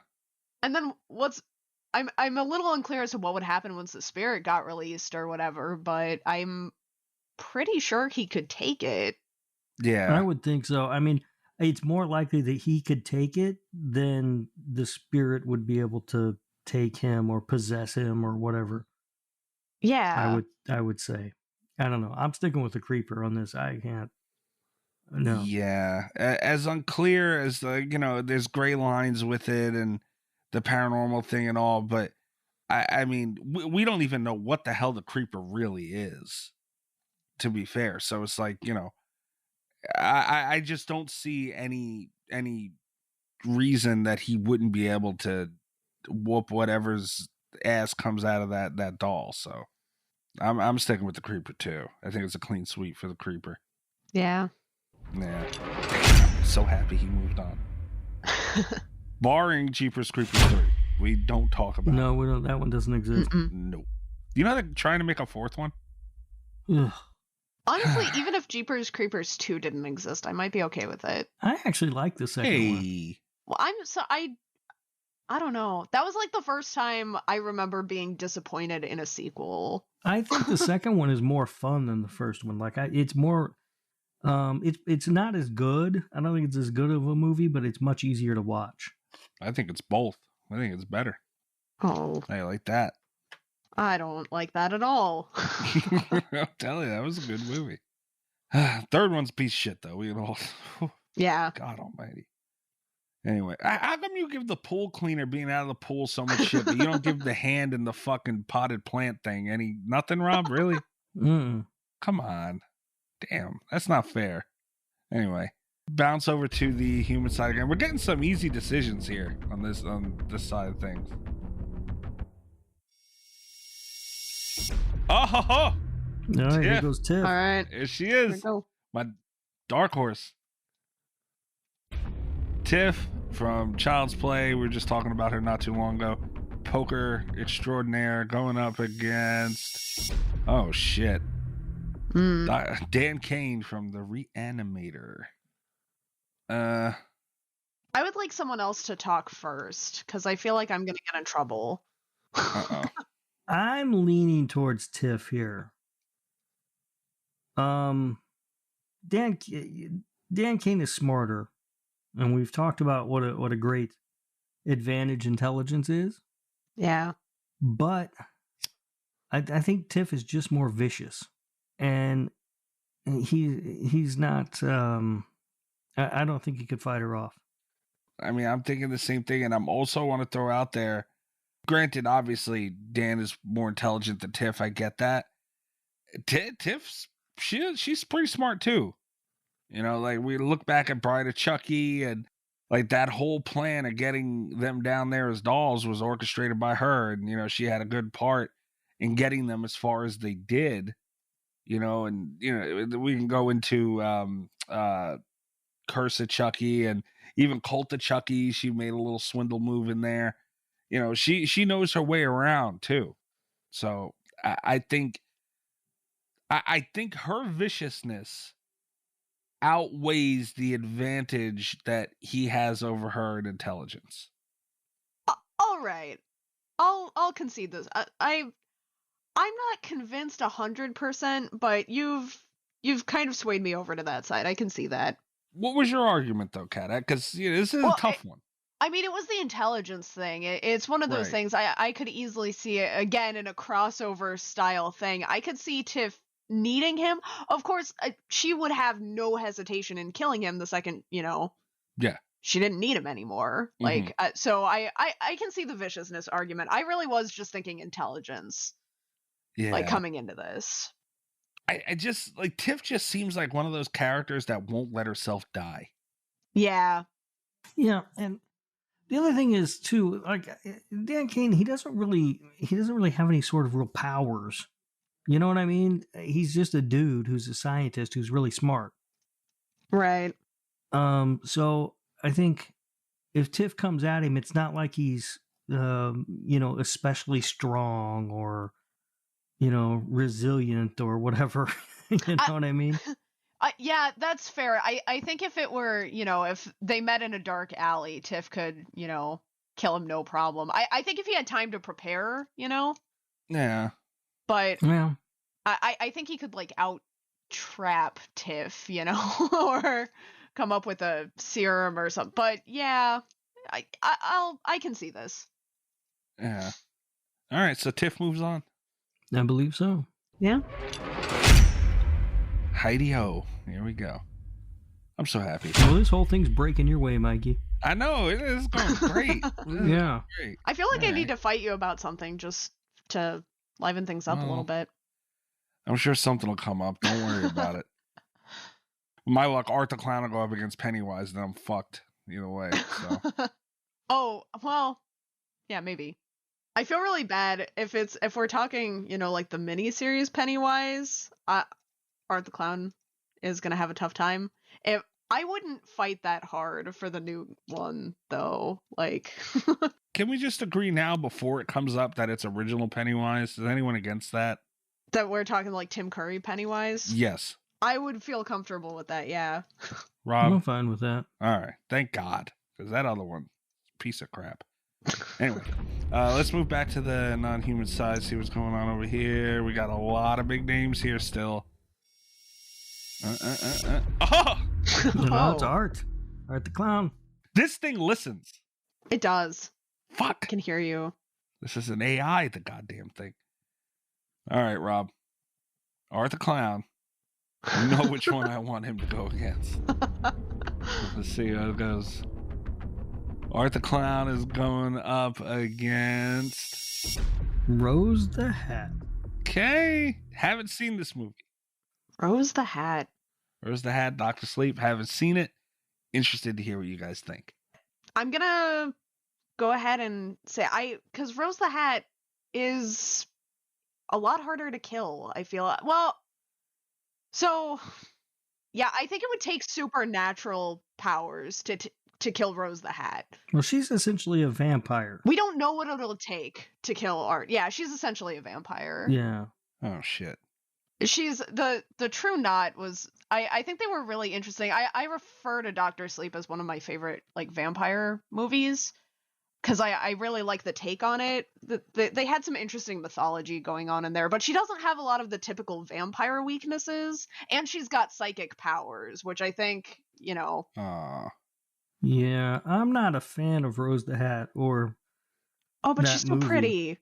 And then I'm a little unclear as to what would happen once the spirit got released or whatever, but I'm pretty sure he could take it. Yeah. I would think so. I mean, it's more likely that he could take it than the spirit would be able to take him or possess him or whatever. Yeah. I would say. I don't know. I'm sticking with the creeper on this. I can't. No. Yeah. As unclear as there's gray lines with it and the paranormal thing and all, but I mean, we don't even know what the hell the creeper really is, to be fair. So it's like, you know, I just don't see any reason that he wouldn't be able to whoop whatever's ass comes out of that doll. So I'm sticking with the creeper too. I think it's a clean sweep for the creeper. Yeah. Yeah. I'm so happy he moved on. Barring Jeepers Creepers 3. We don't talk about No, we don't. That one doesn't exist. Nope. Do you know they're trying to make a fourth one? Ugh. Honestly, even if Jeepers Creepers 2 didn't exist, I might be okay with it. I actually like the second one. Well, I don't know. That was like the first time I remember being disappointed in a sequel. I think the second one is more fun than the first one. Like, it's more. It's not as good. I don't think it's as good of a movie, but it's much easier to watch. I think it's both. I think it's better. Oh, I like that. I don't like that at all. I'll tell you, that was a good movie. Third one's a piece of shit, though. We all. Yeah. God Almighty. Anyway, how come you give the pool cleaner being out of the pool so much shit, but you don't give the hand and the fucking potted plant thing nothing, Rob? Really? Come on. Damn, that's not fair. Anyway, bounce over to the human side again. We're getting some easy decisions here on this side of things. Oh, ho, ho. No, here goes Tiff. All right. Here she is. My dark horse. Tiff from Child's Play. We were just talking about her not too long ago. Poker extraordinaire going up against... Oh, shit. Dan Kane from The Reanimator. I would like someone else to talk first, because I feel like I'm going to get in trouble. Uh-oh. I'm leaning towards Tiff here. Dan Kane is smarter, and we've talked about what a great advantage intelligence is. Yeah. But I think Tiff is just more vicious, and he's not. I don't think he could fight her off. I mean, I'm thinking the same thing, and I'm also want to throw out there. Granted, obviously, Dan is more intelligent than Tiff. I get that. Tiff's she's pretty smart too. You know, like we look back at Bride of Chucky, and like that whole plan of getting them down there as dolls was orchestrated by her, and you know she had a good part in getting them as far as they did. You know, and you know we can go into Curse of Chucky and even Cult of Chucky. She made a little swindle move in there. You know, she knows her way around too. So I think her viciousness outweighs the advantage that he has over her in intelligence. All right, I'll concede this. I'm not convinced 100%, but you've kind of swayed me over to that side. I can see that. What was your argument though, Kat? Because this is a tough one. I mean, it was the intelligence thing. It's one of those things I could easily see it again in a crossover style thing. I could see Tiff needing him. Of course, she would have no hesitation in killing him the second, she didn't need him anymore. Mm-hmm. So I can see the viciousness argument. I really was just thinking intelligence, coming into this. I just, Tiff just seems like one of those characters that won't let herself die. Yeah. Yeah, and the other thing is too, Dan Kane, he doesn't really have any sort of real powers. You know what I mean? He's just a dude who's a scientist who's really smart. Right. So I think if Tiff comes at him, it's not like he's especially strong or resilient or whatever. You know what I mean? Yeah, that's fair. I think if it were, if they met in a dark alley, Tiff could, kill him no problem. I think if he had time to prepare, Yeah. But yeah. I think he could out trap Tiff, or come up with a serum or something. But yeah, I can see this. Yeah. All right, so Tiff moves on. I believe so. Yeah. Heidi ho. Here we go. I'm so happy. Well, this whole thing's breaking your way, Mikey. I know it is going great. Yeah. Great. I feel like I All need right. to fight you about something just to liven things up a Well, little bit. I'm sure something will come up. Don't worry about it. With my luck, Art the Clown will go up against Pennywise, and I'm fucked either way. So Oh, well, yeah, maybe. I feel really bad if we're talking, like the mini-series Pennywise, Art the Clown is gonna have a tough time. If I wouldn't fight that hard for the new one, though. Like, can we just agree now before it comes up that it's original Pennywise? Is anyone against that? that we're talking like Tim Curry Pennywise? Yes. I would feel comfortable with that, yeah. Rob? I'm fine with that. All right. Thank God. Because that other one, piece of crap. Anyway, let's move back to the non-human side, see what's going on over here. We got a lot of big names here still. Oh! No, it's Art. Art the Clown. This thing listens. It does. Fuck. I can hear you. This is an AI, the goddamn thing. All right, Rob. Art the Clown. You know which one I want him to go against. Let's see how it goes. Art the Clown is going up against Rose the Hat. Okay. Haven't seen this movie. Rose the Hat. Rose the Hat, Dr. Sleep. Haven't seen it. Interested to hear what you guys think. I'm gonna go ahead and say because Rose the Hat is a lot harder to kill, I feel. Well, so yeah, I think it would take supernatural powers to kill Rose the Hat. Well, she's essentially a vampire. We don't know what it'll take to kill Art. Yeah, she's essentially a vampire. Yeah. Oh shit. She's the True Knot was I think they were really interesting. I refer to Doctor Sleep as one of my favorite like vampire movies because I really like the take on it. They had some interesting mythology going on in there, but she doesn't have a lot of the typical vampire weaknesses, and she's got psychic powers, which I think, Aw. Yeah, I'm not a fan of Rose the Hat or Oh, but that she's so movie. pretty.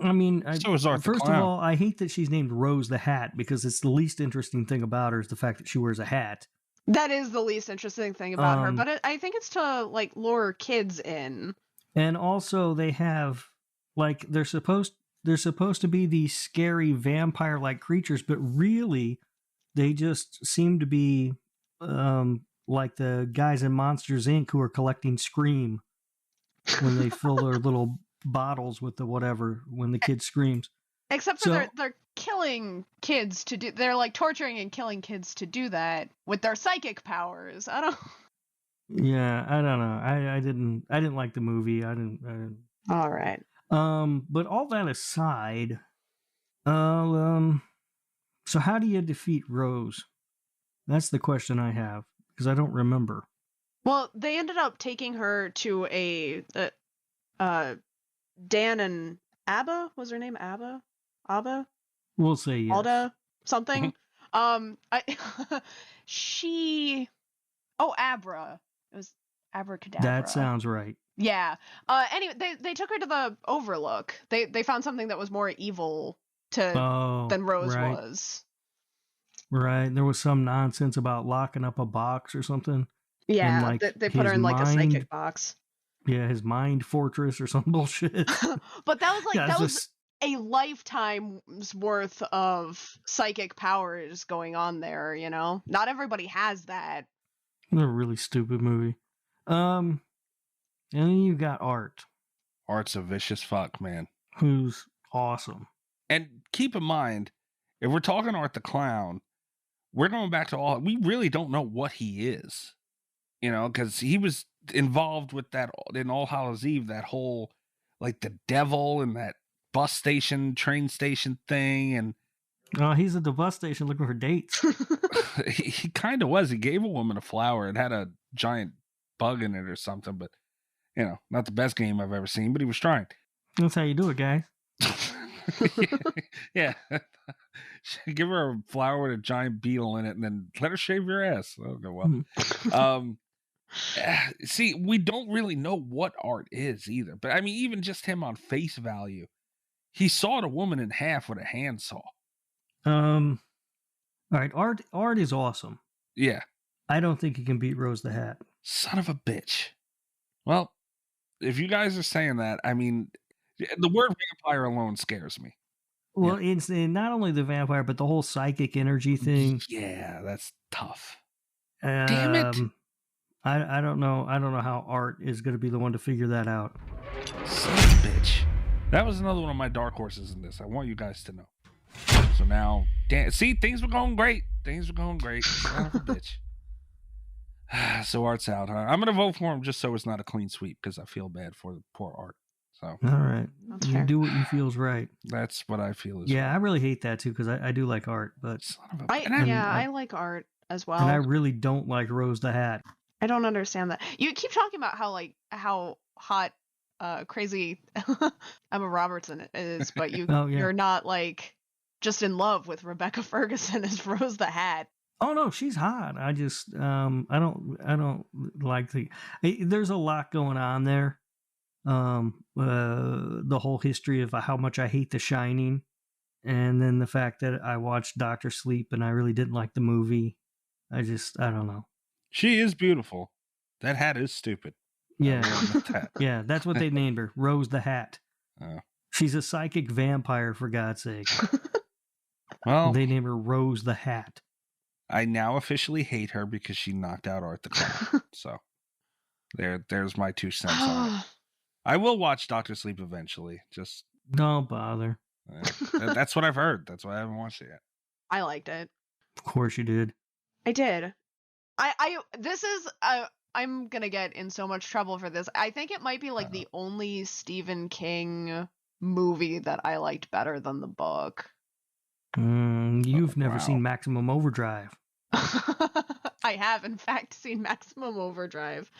I mean, So is Art the first of Clown. all, I hate that she's named Rose the Hat because it's the least interesting thing about her is the fact that she wears a hat. That is the least interesting thing about her, Um, but I think it's to like lure kids in. And also they have like they're supposed to be these scary vampire-like creatures, but really they just seem to be like the guys in Monsters Inc. who are collecting Scream when they fill their little bottles with the whatever when the kid screams. Except for So- they're killing kids they're like torturing and killing kids to do that with their psychic powers. I don't. Yeah, I don't know. I didn't like the movie. I didn't. All right. But all that aside, so how do you defeat Rose? That's the question I have because I don't remember. Well, they ended up taking her to Dan and Abba. Was her name Abba? Abba? We'll say yes. Alda? Something? Abra. It was Abracadabra. That sounds right. Yeah. Anyway, they took her to the Overlook. They found something that was more evil than Rose right. was. Right. There was some nonsense about locking up a box or something. Yeah, And, like, they put her his in like a mind- psychic box. Yeah, his mind fortress or some bullshit. But that was like Yeah, that it's was just- a lifetime's worth of psychic powers going on there, Not everybody has that. a really stupid movie. And then you got Art, Art's a vicious fuck, man. who's awesome. And keep in mind, if we're talking Art the Clown, we're going back to we really don't know what he is. Because he was involved with that in All Hallows Eve, that whole, like, the devil and that bus station, train station thing. And He's at the bus station looking for dates. he kind of was. He gave a woman a flower. It had a giant bug in it or something, but, not the best game I've ever seen, but he was trying. That's how you do it, guys. Yeah. Give her a flower with a giant beetle in it and then let her shave your ass. Okay, well. See, we don't really know what Art is either. But I mean, even just him on face value, he sawed a woman in half with a handsaw. All right, Art is awesome. Yeah. I don't think he can beat Rose the Hat. Son of a bitch. Well, if you guys are saying that, I mean, the word vampire alone scares me. Well, it's not only the vampire, but the whole psychic energy thing. Yeah, that's tough. Damn it! I don't know. I don't know how Art is going to be the one to figure that out. Son of a bitch. That was another one of my dark horses in this. I want you guys to know. So now, see, things were going great. Things were going great. Son of a bitch. So Art's out, huh? I'm going to vote for him just so it's not a clean sweep because I feel bad for the poor Art. So all right, you do what you feel's right. That's what I feel is yeah. right. I really hate that too because I do like Art, but I like Art as well. And I really don't like Rose the Hat. I don't understand that. You keep talking about how hot, crazy Emma Robertson is, but you're not like just in love with Rebecca Ferguson as Rose the Hat. Oh no, she's hot. I just I don't like there's a lot going on there. The whole history of how much I hate The Shining, and then the fact that I watched Dr. Sleep and I really didn't like the movie. I don't know. She is beautiful. That hat is stupid. Yeah. Yeah, that's what they named her, Rose the Hat. She's a psychic vampire, for God's sake. Well, they named her Rose the Hat. I now officially hate her because she knocked out Art the Clown. So there's my 2 cents on it. I will watch Dr. Sleep eventually. Just don't bother. That's what I've heard. That's why I haven't watched it yet. I liked it. Of course you did. I did. I'm gonna get in so much trouble for this. I think it might be like the only Stephen King movie that I liked better than the book. You've never seen Maximum Overdrive. I have, in fact, seen Maximum Overdrive.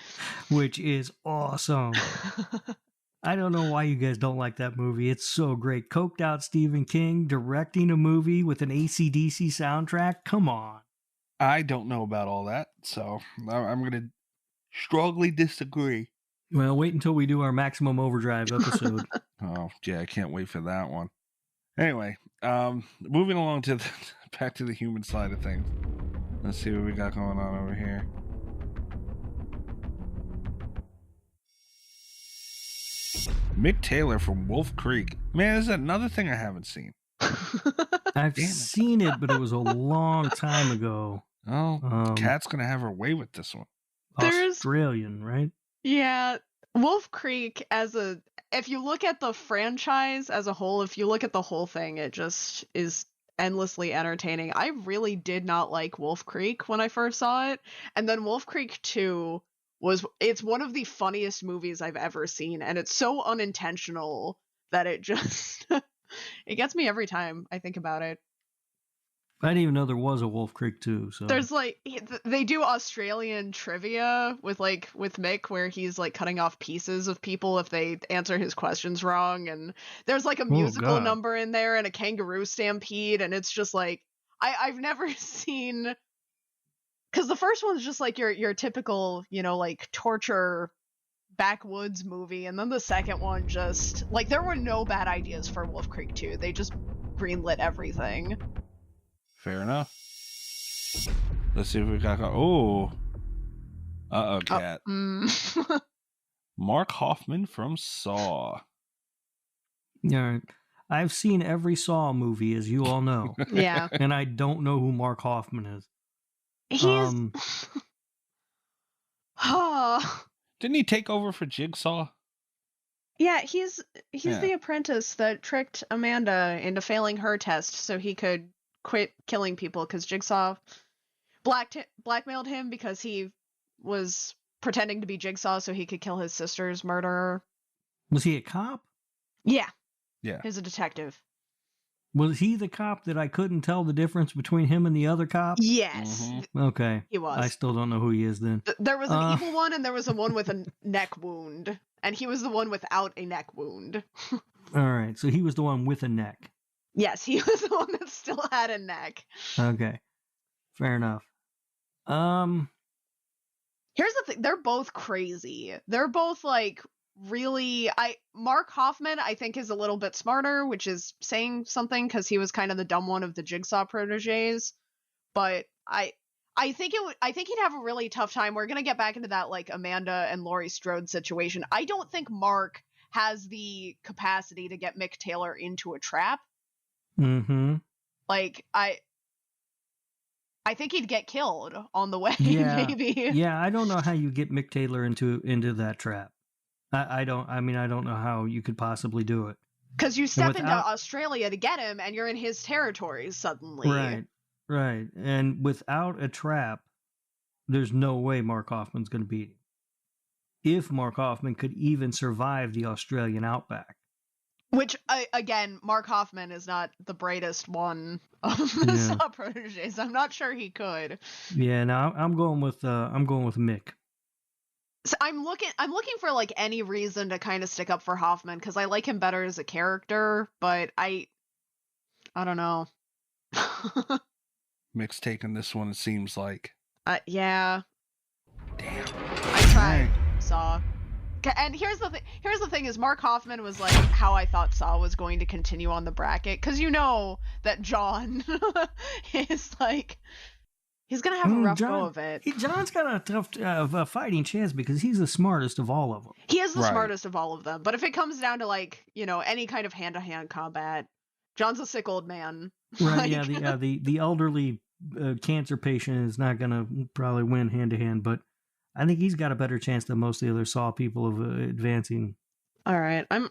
Which is awesome. I don't know why you guys don't like that movie. It's so great. Coked out Stephen King directing a movie with an AC/DC soundtrack. Come on. I don't know about all that, so I'm going to strongly disagree. Well, wait until we do our Maximum Overdrive episode. Oh, yeah, I can't wait for that one. Anyway, moving along to back to the human side of things. Let's see what we got going on over here. Mick Taylor from Wolf Creek. Man, this is another thing I haven't seen. I've seen it, but it was a long time ago. Oh, Kat's going to have her way with this one. Australian, right? Yeah. Wolf Creek if you look at the franchise as a whole, if you look at the whole thing, it just is endlessly entertaining. I really did not like Wolf Creek when I first saw it. And then Wolf Creek 2 it's one of the funniest movies I've ever seen. And it's so unintentional that it just, it gets me every time I think about it. I didn't even know there was a Wolf Creek 2. So there's they do Australian trivia with Mick, where he's like cutting off pieces of people if they answer his questions wrong, and there's like a musical number in there and a kangaroo stampede, and it's just like I've never seen, because the first one's just like your typical like torture backwoods movie, and then the second one just like there were no bad ideas for Wolf Creek 2. They just greenlit everything. Fair enough. Let's see if we got. Cat. Mark Hoffman from Saw. All right. I've seen every Saw movie, as you all know. Yeah. And I don't know who Mark Hoffman is. He's. Didn't he take over for Jigsaw? Yeah, he's the apprentice that tricked Amanda into failing her test so he could quit killing people, because Jigsaw blackmailed him because he was pretending to be Jigsaw so he could kill his sister's murderer. Was he a cop? Yeah. Yeah. He's a detective. Was he the cop that I couldn't tell the difference between him and the other cop? Yes. Mm-hmm. Okay. He was. I still don't know who he is then. There was an evil one, and there was a one with a neck wound. And he was the one without a neck wound. All right. So he was the one with a neck. Yes, he was the one that still had a neck. Okay. Fair enough. Here's the thing. They're both crazy. They're both like really... Mark Hoffman, I think, is a little bit smarter, which is saying something because he was kind of the dumb one of the Jigsaw proteges. But I I think he'd have a really tough time. We're gonna get back into that like Amanda and Laurie Strode situation. I don't think Mark has the capacity to get Mick Taylor into a trap. Mm-hmm. Like I think he'd get killed on the way. Yeah. Maybe. Yeah, I don't know how you get Mick Taylor into that trap. I don't know how you could possibly do it. Because you step into Australia to get him, and you're in his territories suddenly. Right. And without a trap, there's no way Mark Hoffman's going to beat him. If Mark Hoffman could even survive the Australian outback. Which, again, Mark Hoffman is not the brightest one of the Saw proteges. I'm not sure he could. Yeah, no, I'm going with Mick. So I'm looking for like any reason to kind of stick up for Hoffman because I like him better as a character, but I don't know. Mick's taking this one, it seems like. Yeah. Damn. I tried Saw. And here's the thing is Mark Hoffman was like how I thought Saw was going to continue on the bracket, because you know that John is like he's gonna have a rough go of it. John's got a tough fighting chance because he's the smartest of all of them. He is the smartest of all of them. But if it comes down to like, you know, any kind of hand-to-hand combat, John's a sick old man. Right? The elderly cancer patient is not gonna probably win hand-to-hand, but I think he's got a better chance than most of the other Saw people of advancing. All right, I'm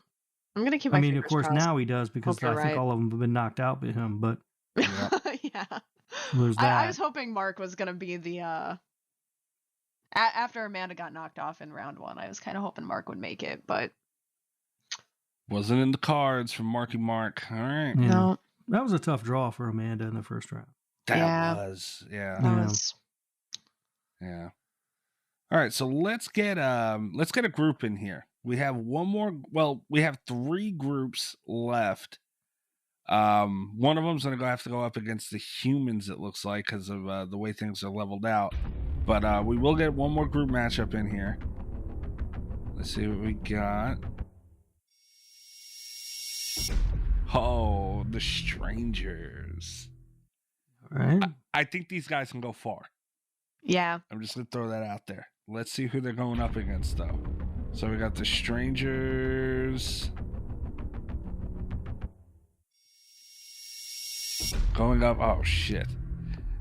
gonna keep my fingers of course, crossed. Now he does because I think all of them have been knocked out by him. But yeah, there's that. I was hoping Mark was gonna be the after Amanda got knocked off in round 1. I was kind of hoping Mark would make it, but wasn't in the cards for Marky Mark. All right, yeah. No, that was a tough draw for Amanda in the first round. That was, yeah. Yeah. All right, so let's get a group in here. We have one more. Well, we have 3 groups left. One of them's gonna have to go up against the humans. It looks like because of the way things are leveled out. But we will get one more group matchup in here. Let's see what we got. Oh, the strangers. All right. I think these guys can go far. yeah. I'm just gonna throw that out there. Let's see who they're going up against, though. So we got the strangers going up. Oh shit!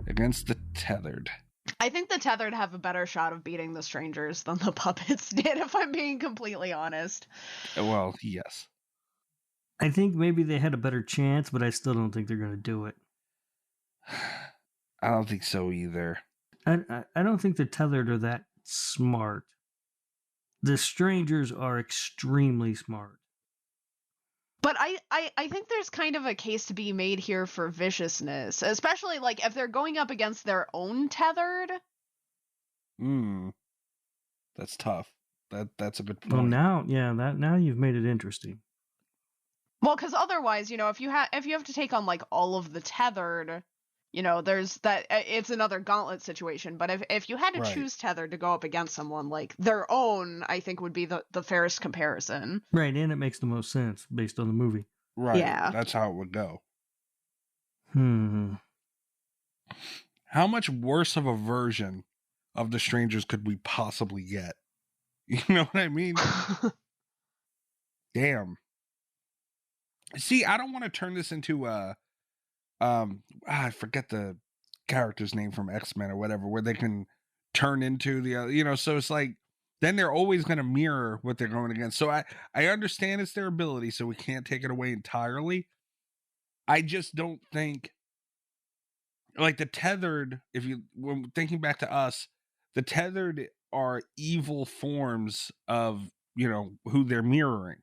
Against the tethered. I think the tethered have a better shot of beating the strangers than the puppets did, if I'm being completely honest. Well, yes. I think maybe they had a better chance, but I still don't think they're going to do it. I don't think so either. I don't think the tethered are that smart. The strangers are extremely smart. But I think there's kind of a case to be made here for viciousness, especially like if they're going up against their own tethered. That's tough. That's a good point. Well, now you've made it interesting. Well, because otherwise, you know, if you have to take on like all of the tethered, you know, there's that it's another gauntlet situation. But if you had to choose tethered to go up against someone, like their own, I think would be the fairest comparison. Right, and it makes the most sense based on the movie. Right. Yeah. That's how it would go. How much worse of a version of the strangers could we possibly get? You know what I mean? Damn. See, I don't want to turn this into I forget the character's name from X-Men or whatever, where they can turn into the so it's like then they're always going to mirror what they're going against. So I understand it's their ability, so we can't take it away entirely. I just don't think like the tethered, when thinking back to us, the tethered are evil forms of, who they're mirroring.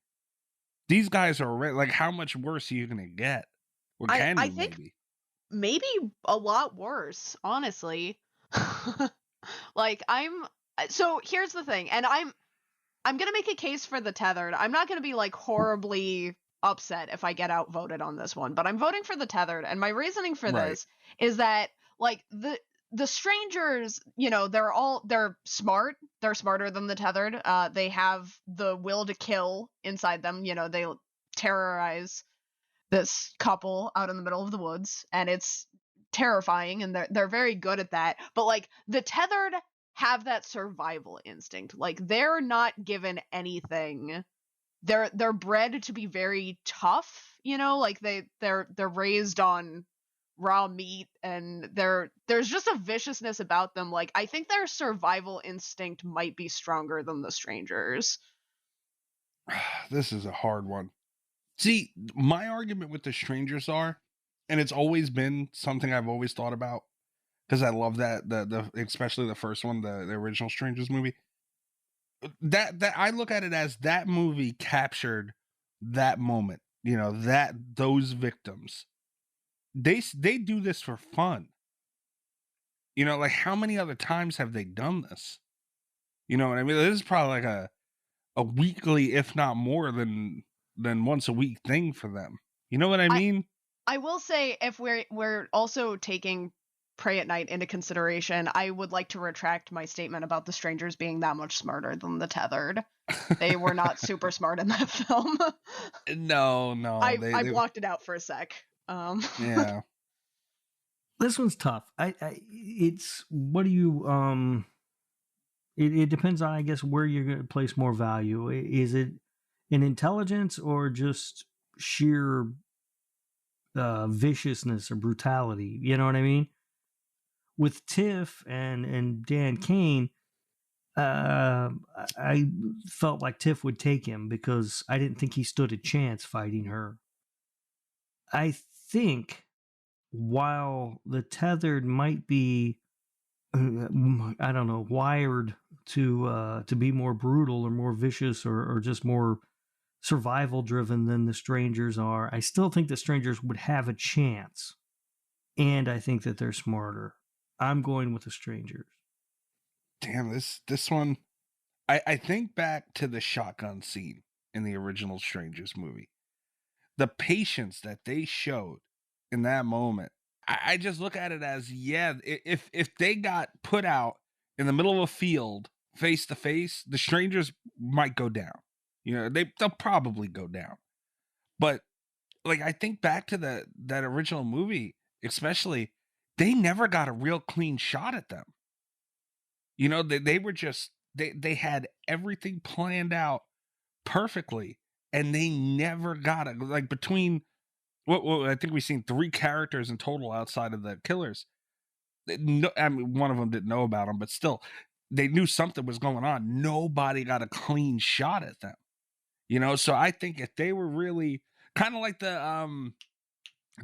These guys are already, like, how much worse are you going to get? Or can I think maybe a lot worse, honestly. Like, so here's the thing, and I'm going to make a case for the tethered. I'm not going to be, like, horribly upset if I get outvoted on this one, but I'm voting for the tethered, and my reasoning for this is that, like, the strangers, they're smart. They're smarter than the tethered. They have the will to kill inside them. They terrorize this couple out in the middle of the woods, and it's terrifying, and they're very good at that. But like the tethered have that survival instinct. Like they're not given anything. They're bred to be very tough, you know, like they're raised on raw meat, and there's just a viciousness about them. Like I think their survival instinct might be stronger than the strangers. This is a hard one. See, my argument with the strangers are, and it's always been something I've always thought about, because I love that the especially the first one, the original Strangers movie. That I look at it as that movie captured that moment. You know, that those victims, they do this for fun. You know, like how many other times have they done this? You know what I mean? This is probably like a weekly, if not more than once a week thing for them. You know what I mean? I will say, if we're also taking Prey at Night into consideration, I would like to retract my statement about the strangers being that much smarter than the tethered. They were not super smart in that film. No, I blocked it out for a sec. Yeah. This one's tough. It's what do you it depends on, I guess, where you're going to place more value. Is it in intelligence or just sheer viciousness or brutality? You know what I mean? With Tiff and Dan Kane, I felt like Tiff would take him because I didn't think he stood a chance fighting her. I think while the tethered might be, I don't know, wired to be more brutal or more vicious or just more survival driven than the strangers are, I still think the strangers would have a chance. And I think that they're smarter. I'm going with the strangers. Damn, this one, I think back to the shotgun scene in the original Strangers movie. The patience that they showed in that moment, I just look at it as, yeah, if they got put out in the middle of a field face to face, the strangers might go down. You know, they'll probably go down. But like I think back to that original movie, especially, they never got a real clean shot at them. You know, they were just they had everything planned out perfectly, and they never got it. Like between what I think we've seen 3 characters in total outside of the killers. No, I mean, one of them didn't know about them, but still, they knew something was going on. Nobody got a clean shot at them. You know, so I think if they were really kind of like the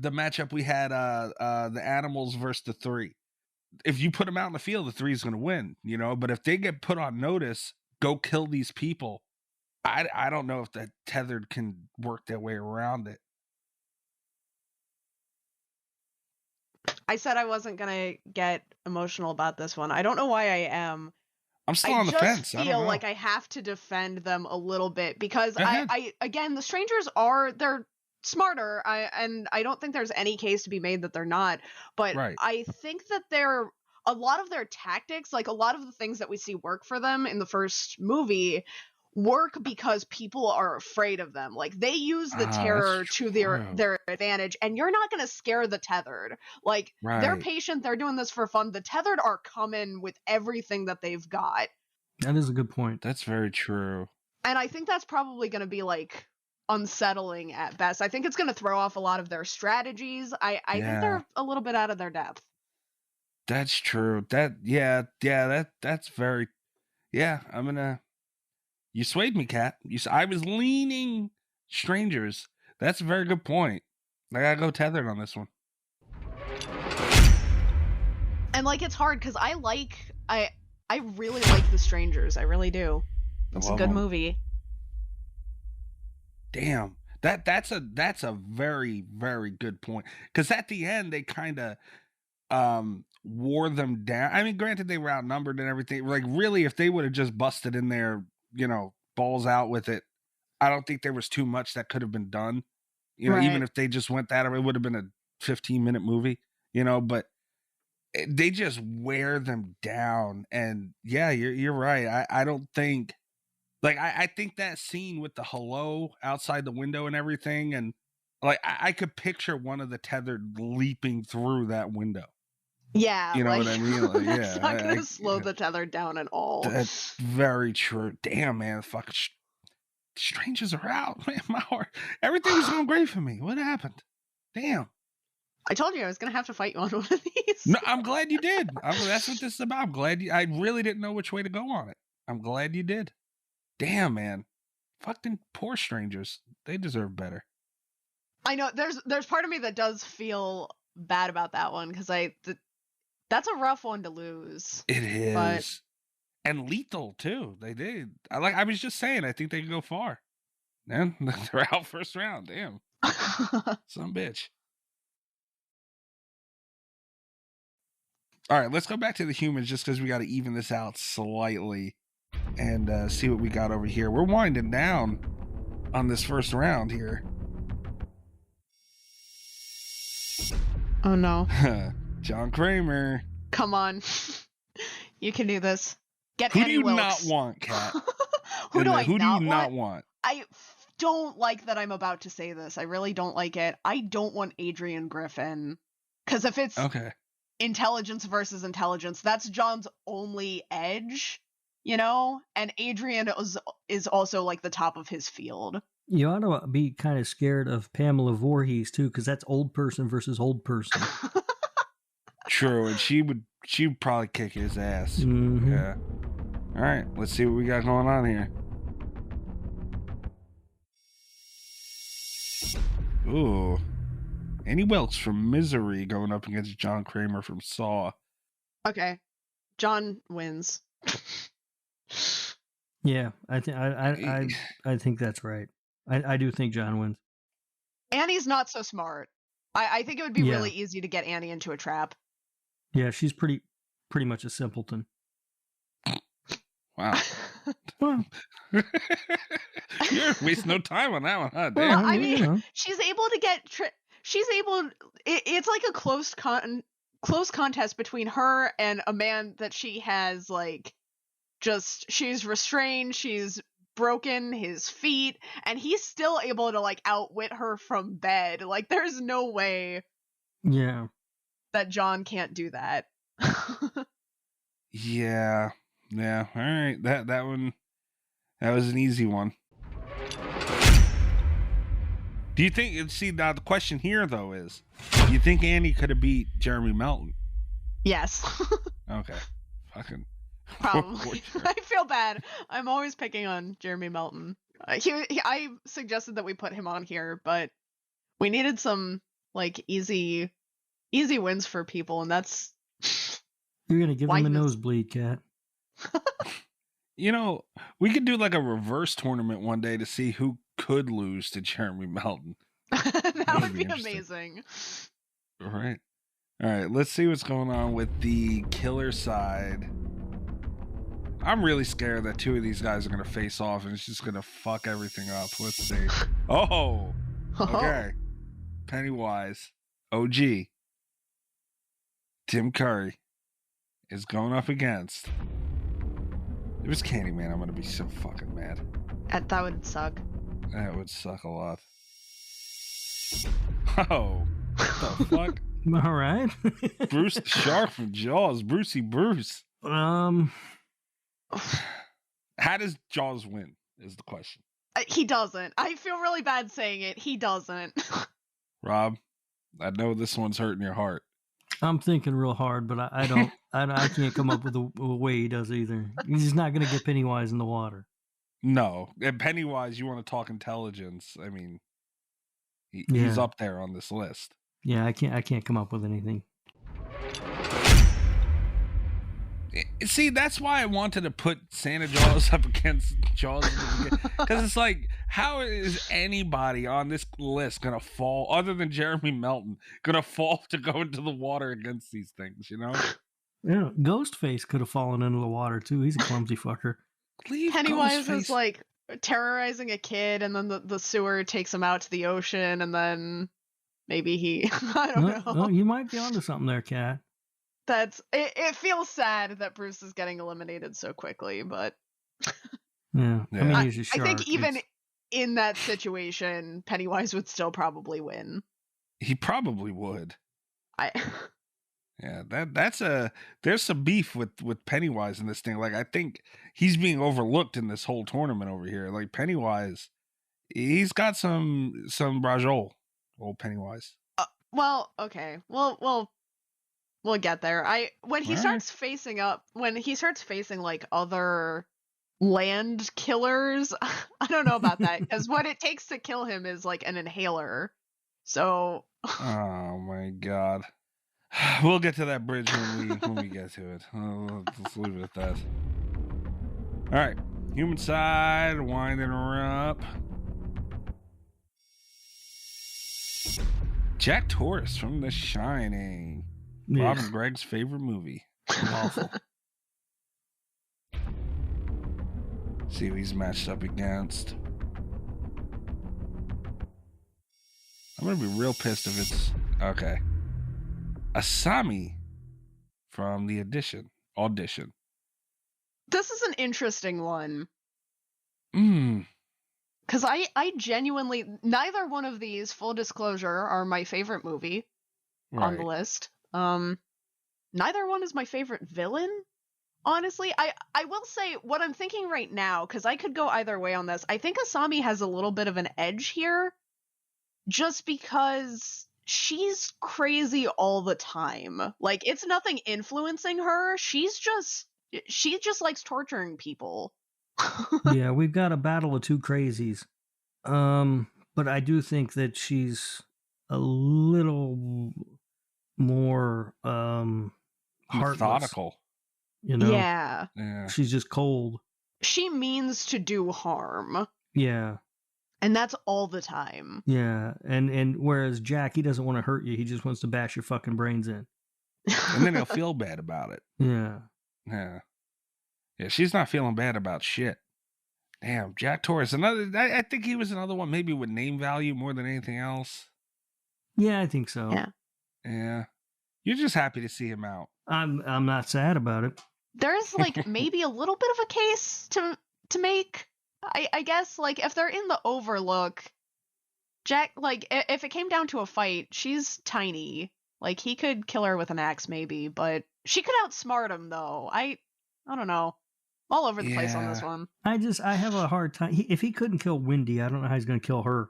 matchup we had, the Animals versus the 3. If you put them out in the field, the 3 is going to win, you know. But if they get put on notice, go kill these people, I don't know if the tethered can work their way around it. I said I wasn't gonna get emotional about this one. I don't know why I am. I'm still on the fence. I just feel like I have to defend them a little bit because I again, the strangers they're smarter, and I don't think there's any case to be made that they're not. But right. I think that a lot of their tactics, like a lot of the things that we see work for them in the first movie, work because people are afraid of them. Like they use the terror to their advantage, and you're not going to scare the tethered. Like they're patient, they're doing this for fun. The tethered are coming with everything that they've got. That is a good point. That's very true. And I think that's probably going to be like unsettling at best. I think it's going to throw off a lot of their strategies. I think they're a little bit out of their depth. That's true. That's very, I'm gonna. You swayed me, Kat. I was leaning strangers. That's a very good point. I gotta go tethered on this one. And like it's hard because I really like The Strangers. I really do. It's a good movie. Damn. That's a very, very good point. Because at the end they kind of wore them down. I mean, granted they were outnumbered and everything. Like really, if they would have just busted in there, you know, balls out with it, I don't think there was too much that could have been done. You know, even if they just went that, it would have been a 15-minute movie, you know, but they just wear them down. And yeah, you're right. I don't think, like, I think that scene with the hello outside the window and everything, and Like I could picture one of the tethered leaping through that window. Yeah, You know like, what I mean? Like, that's yeah, not gonna slow the tether down at all. That's very true. Damn, man, fucking strangers are out, man. My heart, everything was going great for me. What happened? Damn. I told you I was gonna have to fight you on one of these. No, I'm glad you did. That's what this is about. I'm glad you. I really didn't know which way to go on it. I'm glad you did. Damn, man. Fucking poor strangers. They deserve better. I know there's part of me that does feel bad about that one because that's a rough one to lose. It is. But... And lethal too. They did. I was just saying, I think they can go far. Man, they're out first round. Damn. Some bitch. All right, let's go back to the humans just because we got to even this out slightly and see what we got over here. We're winding down on this first round here. Oh no. John Kramer. Come on. You can do this. Get Who Annie do you Wilkes. not want, Kat? Who do you not want? I don't like that I'm about to say this. I really don't like it. I don't want Adrian Griffin. Because if it's intelligence versus intelligence, that's John's only edge, you know? And Adrian is also like the top of his field. You ought to be kind of scared of Pamela Voorhees too, because that's old person versus old person. True, and she'd probably kick his ass. Mm-hmm. Yeah. All right, let's see what we got going on here. Ooh. Annie Wilkes from Misery going up against John Kramer from Saw. Okay. John wins. Yeah, I think that's right. I do think John wins. Annie's not so smart. I think it would be really easy to get Annie into a trap. Yeah, she's pretty much a simpleton. Wow. You're wasting no time on that one, huh? Damn. Well, I mean, she's able to get... it's like a close contest between her and a man that she has, like, she's restrained, she's broken his feet, and he's still able to, like, outwit her from bed. Like, there's no way that John can't do that. Yeah. All right. That one, that was an easy one. Do you think? See, now the question here though is, do you think Annie could have beat Jeremy Melton? Yes. Okay. Fucking. Probably. I feel bad. I'm always picking on Jeremy Melton. I suggested that we put him on here, but we needed some like easy wins for people, and that's. You're gonna give him a nosebleed, Kat. You know, we could do like a reverse tournament one day to see who could lose to Jeremy Melton. That would be amazing. All right. Let's see what's going on with the killer side. I'm really scared that two of these guys are going to face off and it's just going to fuck everything up. Let's see. Oh, okay. Pennywise, OG, Tim Curry is going up against. If it's Candyman, I'm going to be so fucking mad. That would suck. That would suck a lot. Oh, what the fuck? All right. Bruce the Shark from Jaws. Brucey Bruce. How does Jaws win is the question. He doesn't. I feel really bad saying it. He doesn't. Rob, I know this one's hurting your heart. I'm thinking real hard, but I don't. I can't come up with a way he does either. He's not going to get Pennywise in the water. No, and Pennywise, you want to talk intelligence? I mean, he's up there on this list. Yeah, I can't come up with anything. See, that's why I wanted to put Santa Jaws up against Jaws, because it's like, how is anybody on this list gonna fall, other than Jeremy Melton, gonna fall to go into the water against these things? You know? Yeah, Ghostface could have fallen into the water too. He's a clumsy fucker. Pennywise is like terrorizing a kid, and then the sewer takes him out to the ocean, and then maybe he. I don't know. Well, you might be onto something there, Kat. It feels sad that Bruce is getting eliminated so quickly, but yeah. I mean, he's a shark. I think in that situation, Pennywise would still probably win. He probably would. Yeah, there's some beef with Pennywise in this thing. Like, I think he's being overlooked in this whole tournament over here. Like, Pennywise, he's got some brajol, old Pennywise. Well, okay. We'll get there. When he starts facing like other land killers, I don't know about that, because what it takes to kill him is like an inhaler. So oh my god. We'll get to that bridge when we get to it. Let's leave it at that. All right, human side, winding her up. Jack Torrance from The Shining. Yeah. Rob and Greg's favorite movie. Awful. See who he's matched up against. I'm gonna be real pissed if it's okay. Asami from the audition. this is an interesting one. Because I genuinely, neither one of these, full disclosure, are my favorite movie on the list. Neither one is my favorite villain, honestly. I will say what I'm thinking right now, because I could go either way on this. I think Asami has a little bit of an edge here, just because she's crazy all the time. Like, it's nothing influencing her. She just likes torturing people. Yeah, we've got a battle of two crazies. But I do think that she's a little more heartless, methodical. You know? Yeah. She's just cold. She means to do harm. Yeah. And that's all the time. Yeah. And whereas Jack, he doesn't want to hurt you, he just wants to bash your fucking brains in. And then he'll feel bad about it. Yeah. Yeah. Yeah, she's not feeling bad about shit. Damn, Jack Torrance. I think he was another one, maybe with name value more than anything else. Yeah, I think so. Yeah. You're just happy to see him out. I'm not sad about it. There's like maybe a little bit of a case to make. I guess, like, if they're in the Overlook, Jack, like, if it came down to a fight, she's tiny. Like, he could kill her with an axe maybe, but she could outsmart him though. I don't know. All over the place on this one. I have a hard time. If he couldn't kill Wendy, I don't know how he's going to kill her.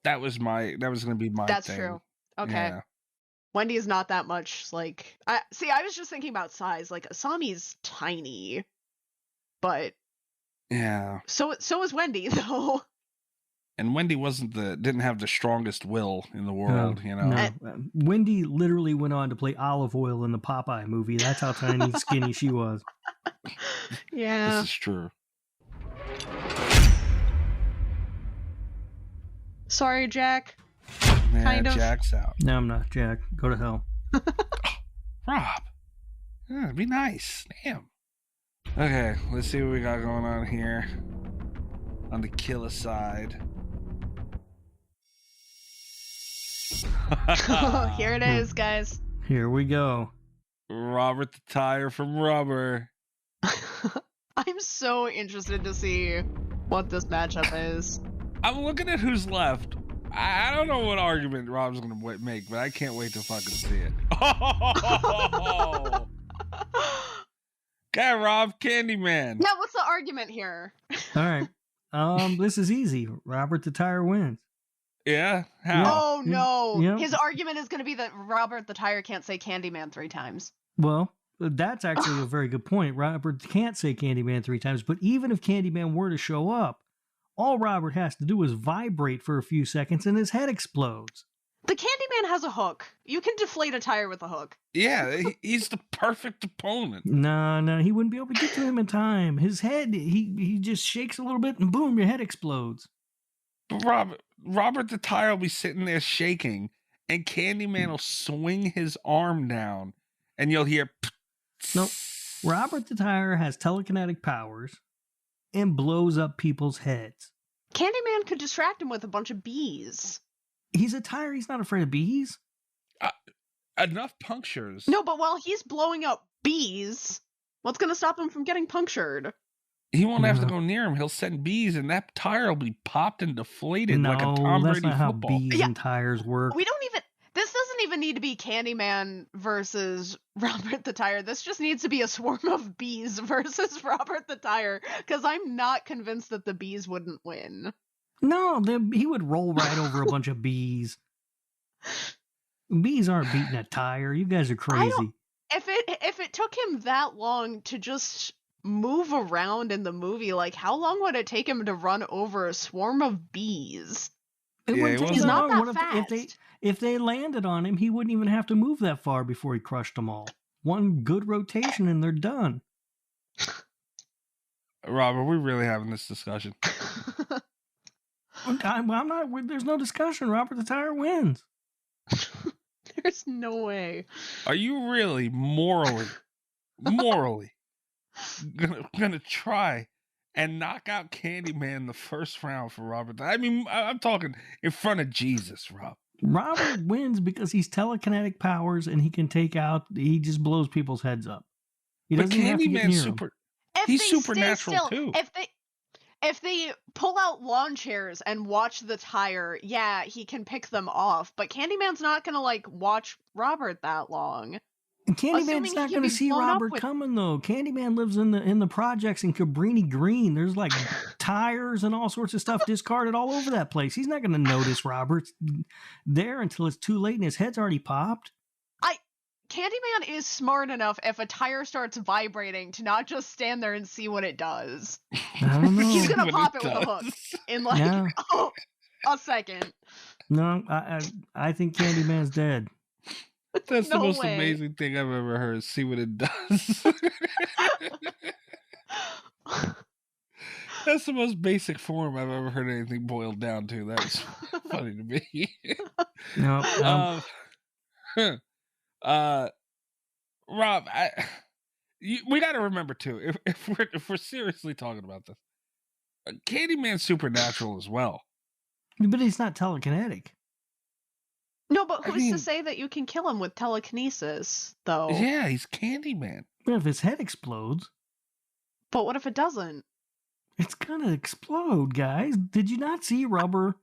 That was going to be my That's thing. true. Okay. Yeah. Wendy is not that much, like... I was just thinking about size. Like, Asami's tiny. But... Yeah. So is Wendy, though. And Wendy didn't have the strongest will in the world, you know? No. Wendy literally went on to play Olive Oil in the Popeye movie. That's how tiny, skinny she was. Yeah. This is true. Sorry, Jack. Yeah, kind of. Jack's out. No, I'm not, Jack. Go to hell. Rob. Yeah, be nice. Damn. Okay, let's see what we got going on here. On the killer side. Here it is, guys. Here we go. Robert the Tire from Rubber. I'm so interested to see what this matchup is. I'm looking at who's left. I don't know what argument Rob's going to make, but I can't wait to fucking see it. Oh! Guy Rob, Candyman. Yeah, what's the argument here? All right. This is easy. Robert the Tire wins. Yeah? How? Oh, no. Yeah. His argument is going to be that Robert the Tire can't say Candyman 3 times. Well, that's actually a very good point. Robert can't say Candyman 3 times, but even if Candyman were to show up, all Robert has to do is vibrate for a few seconds and his head explodes. The Candyman has a hook. You can deflate a tire with a hook. Yeah, he's the perfect opponent. No, he wouldn't be able to get to him in time. His head, he just shakes a little bit and boom, your head explodes. But Robert the Tire will be sitting there shaking, and Candyman will swing his arm down, and you'll hear... Nope. Robert the Tire has telekinetic powers and blows up people's heads. Candyman could distract him with a bunch of bees. He's a tire. He's not afraid of bees. Enough punctures. No, but while he's blowing up bees, what's going to stop him from getting punctured? He won't have to go near him. He'll send bees, and that tire will be popped and deflated like a Tom that's Brady not how football. bees and tires work. This doesn't even need to be Candyman versus Robert the Tire. This just needs to be a swarm of bees versus Robert the Tire, because I'm not convinced that the bees wouldn't win. No, he would roll right over a bunch of bees. Bees aren't beating a tire. You guys are crazy. If it took him that long to just move around in the movie, like how long would it take him to run over a swarm of bees? It wouldn't take He's not long. that fast. If they landed on him, he wouldn't even have to move that far before he crushed them all. One good rotation and they're done. Rob, are we really having this discussion? I'm not. There's no discussion. Robert the Tire wins. There's no way. Are you really morally gonna try and knock out Candyman in the first round for Robert? I mean, I'm talking in front of Jesus, Rob. Robert wins because he's telekinetic powers and he can take out. He just blows people's heads up. He doesn't have to get near them. He's supernatural too. If they pull out lawn chairs and watch the tire, yeah, he can pick them off. But Candyman's not gonna watch Robert that long. And Candyman's not going to see Robert coming though. Candyman lives in the projects in Cabrini Green. There's like tires and all sorts of stuff discarded all over that place. He's not going to notice Robert's there until it's too late and his head's already popped. Candyman is smart enough if a tire starts vibrating to not just stand there and see what it does. I don't know. He's gonna pop it with a hook in a second. No, I think Candyman's dead. That's the most amazing thing I've ever heard. See what it does. That's the most basic form I've ever heard anything boiled down to. That's funny to me. No. Rob, we got to remember too, if we're seriously talking about this, Candyman's supernatural as well. But he's not telekinetic. No, but who's to say that you can kill him with telekinesis, though? Yeah, he's Candyman. But if his head explodes. But what if it doesn't? It's gonna explode, guys. Did you not see Rubber?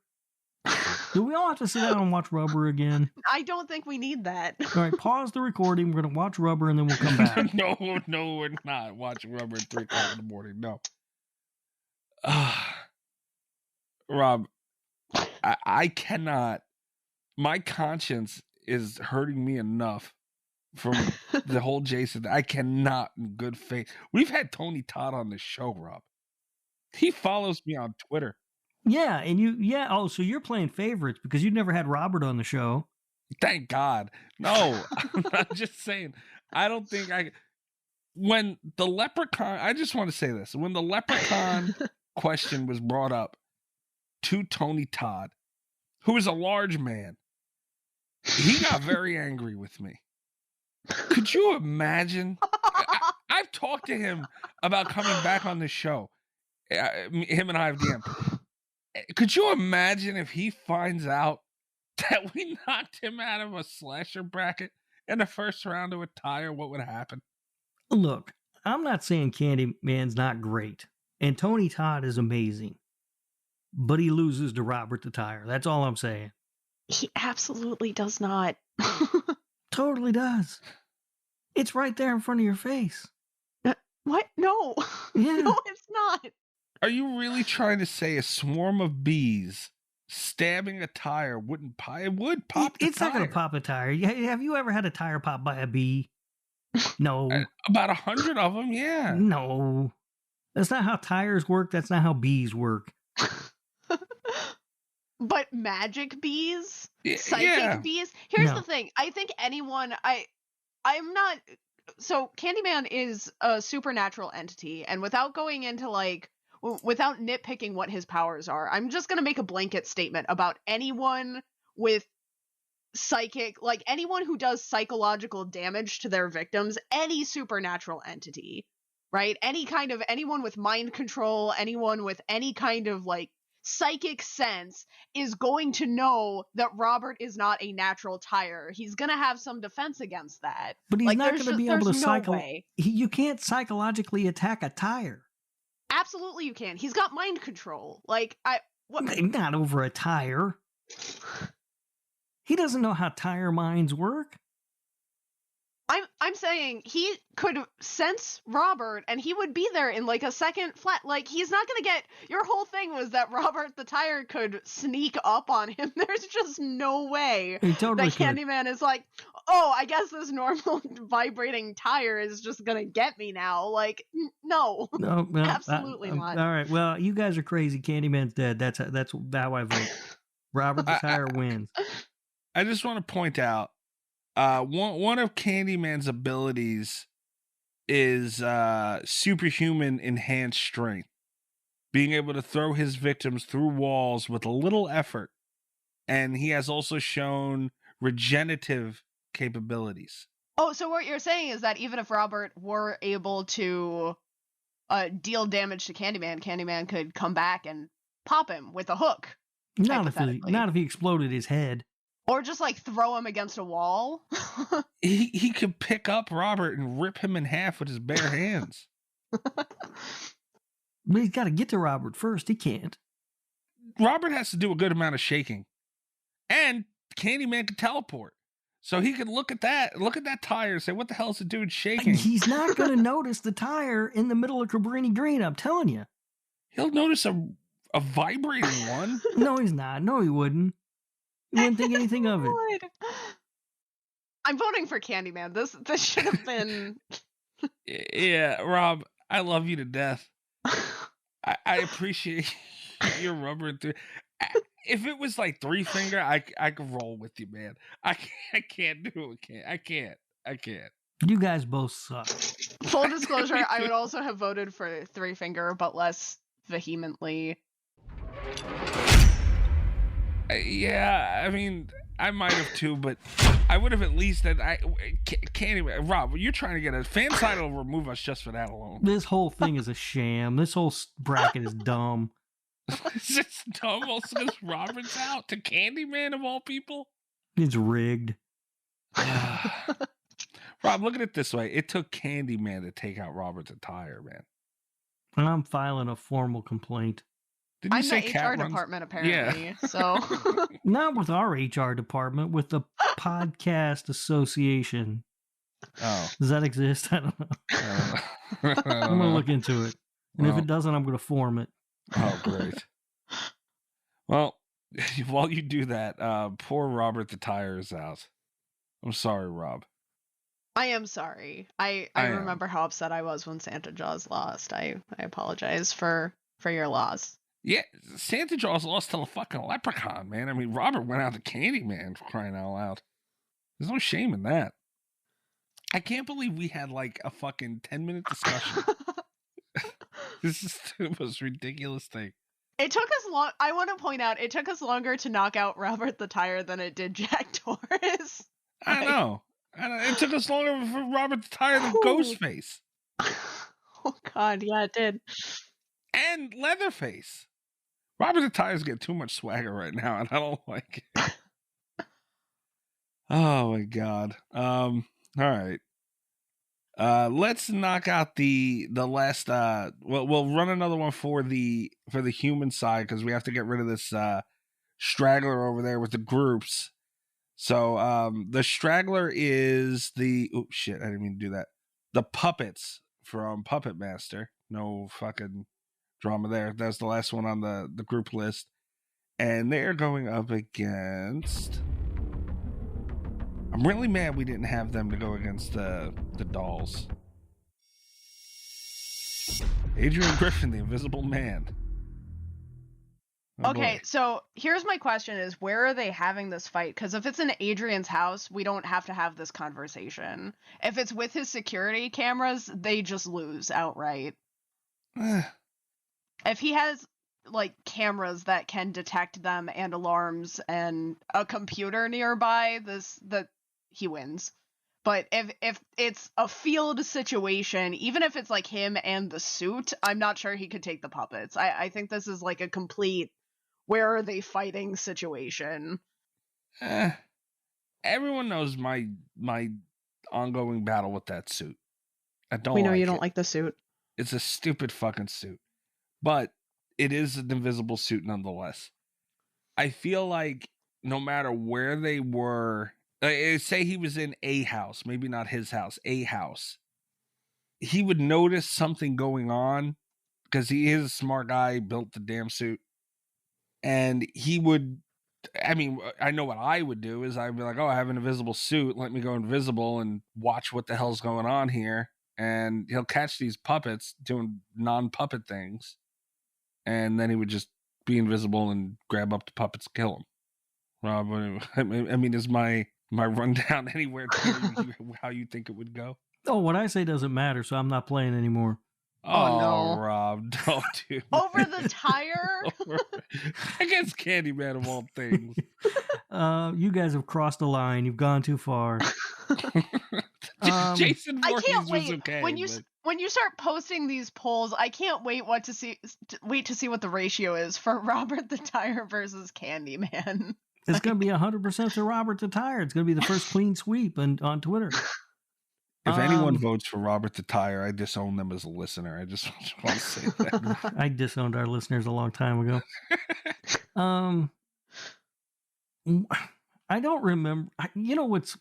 Do we all have to sit down and watch Rubber again? I don't think we need that. All right, pause the recording. We're going to watch Rubber and then we'll come back. No, we're not watching Rubber at 3 o'clock in the morning. No. Rob, I cannot. My conscience is hurting me enough from the whole Jason. I cannot, in good faith. We've had Tony Todd on the show, Rob. He follows me on Twitter. Yeah, and so you're playing favorites because you never had Robert on the show. Thank God. No, I'm just saying, I don't think when the leprechaun, I just want to say this. When the leprechaun question was brought up to Tony Todd, who is a large man, he got very angry with me. Could you imagine? I've talked to him about coming back on the show. Him and I have DM'd. Could you imagine if he finds out that we knocked him out of a slasher bracket in the first round of a tire? What would happen? Look, I'm not saying Candyman's not great, and Tony Todd is amazing, but he loses to Robert the Tire. That's all I'm saying. He absolutely does not. Totally does. It's right there in front of your face. What? No. Yeah. No, it's not. Are you really trying to say a swarm of bees stabbing a tire wouldn't pop? It would pop the It's tire. not going to pop a tire. Have you ever had a tire pop by a bee? No. About 100 of them, yeah. No. That's not how tires work. That's not how bees work. But magic bees? Yeah. Psychic bees? Here's the thing. I think anyone... I'm not... So, Candyman is a supernatural entity, and without going into, without nitpicking what his powers are, I'm just going to make a blanket statement about anyone with psychic, anyone who does psychological damage to their victims, any supernatural entity, right? Anyone with mind control, anyone with any kind of, psychic sense is going to know that Robert is not a natural tire. He's going to have some defense against that. But he's not going to be able to You can't you can't psychologically attack a tire. Absolutely you can. He's got mind control. Like, Not over a tire. He doesn't know how tire minds work. I'm saying he could sense Robert and he would be there in like a second flat. Like, he's not gonna get. Your whole thing was that Robert the tire could sneak up on him. There's just no way He totally that could. Candyman is like, oh, I guess this normal vibrating tire is just gonna get me now. Like, no, No, well, absolutely not. All right, well, you guys are crazy. Candyman's dead. That's how I vote. Robert the tire wins. I just want to point out, one of Candyman's abilities is superhuman enhanced strength, being able to throw his victims through walls with little effort, and he has also shown regenerative capabilities. Oh, so what you're saying is that even if Robert were able to deal damage to Candyman, Candyman could come back and pop him with a hook. Not if he exploded his head. Or just like throw him against a wall. He could pick up Robert and rip him in half with his bare hands. But he's got to get to Robert first. He can't. Robert has to do a good amount of shaking. And Candyman can teleport. So he could look at that tire and say, what the hell is the dude shaking? He's not going to notice the tire in the middle of Cabrini Green, I'm telling you. He'll notice a vibrating one. No, he's not. No, he wouldn't. He wouldn't think anything of it. I'm voting for Candyman. This should have been... Yeah, Rob, I love you to death. I appreciate your rubber. If it was like Three Finger, I could roll with you, man. I can't do it. I can't. You guys both suck. Full disclosure, I would also have voted for Three Finger, but less vehemently. Yeah, I mean, I might have too, but I would have at least that. Can't even. Rob, you're trying to get a fan side will remove us just for that alone. This whole thing is a sham. This whole bracket is dumb. Is this dumb also because Robert's out to Candyman of all people? It's rigged. Rob, look at it this way. It took Candyman to take out Robert's attire, man. I'm filing a formal complaint. Did you I'm say the Cat HR runs? department, apparently. Yeah. So Not with our HR department, with the Podcast Association. Oh. Does that exist? I don't know. I'm going to look into it. And if it doesn't, I'm going to form it. Oh, great. Well, while you do that, poor Robert the tire is out. I'm sorry, Rob. I am sorry. I remember how upset I was when Santa Jaws lost. I apologize for your loss. Yeah, Santa Jaws lost to a fucking leprechaun, man. I mean, Robert went out to Candyman for crying out loud. There's no shame in that. I can't believe we had like a fucking 10-minute discussion. This is the most ridiculous thing. It took us long. I want to point out, it took us longer to knock out Robert the Tire than it did Jack Torres. I know. It took us longer for Robert the Tire than Ghostface. Oh, God. Yeah, it did. And Leatherface. Robert the Tire's getting too much swagger right now, and I don't like it. Oh, my God. All right. Let's knock out the last. We'll run another one for the human side because we have to get rid of this straggler over there with the groups. So the straggler is the oh shit, I didn't mean to do that. The puppets from Puppet Master. No fucking drama there. That's the last one on the group list, and they're going up against. I'm really mad we didn't have them to go against the dolls. Adrian Griffin, the Invisible Man. Oh, okay, boy. so here's my question is, where are they having this fight? Because if it's in Adrian's house, we don't have to have this conversation. If it's with his security cameras, they just lose outright. If he has like cameras that can detect them and alarms and a computer nearby, he wins. But if it's a field situation, even if it's like him and the suit, I'm not sure he could take the puppets. I think this is like a complete where are they fighting situation. Everyone knows my ongoing battle with that suit. I don't. We know like you don't it. like the suit. It's a stupid fucking suit. but it is an invisible suit nonetheless. I feel like no matter where they were, say he was in a house, maybe not his house, a house, he would notice something going on because he is a smart guy, built the damn suit. And he would, I mean, I know what I would do is I'd be like, oh, I have an invisible suit. Let me go invisible and watch what the hell's going on here. And he'll catch these puppets doing non-puppet things. And then he would just be invisible and grab up the puppets and kill them. Rob, I mean, is my rundown anywhere to how you think it would go? Oh, what I say doesn't matter, so I'm not playing anymore. Oh, no. Rob, don't do Over the tire? Against Candyman of all things. You guys have crossed the line. You've gone too far. Jason I Voorhees can't was wait. okay. When you start posting these polls, I can't wait to see what the ratio is for Robert the Tire versus Candyman. It's going to be 100% to Robert the Tire. It's going to be the first clean sweep on Twitter. If anyone votes for Robert the Tire, I disown them as a listener. I just want to say that. I disowned our listeners a long time ago. I don't remember. You know what's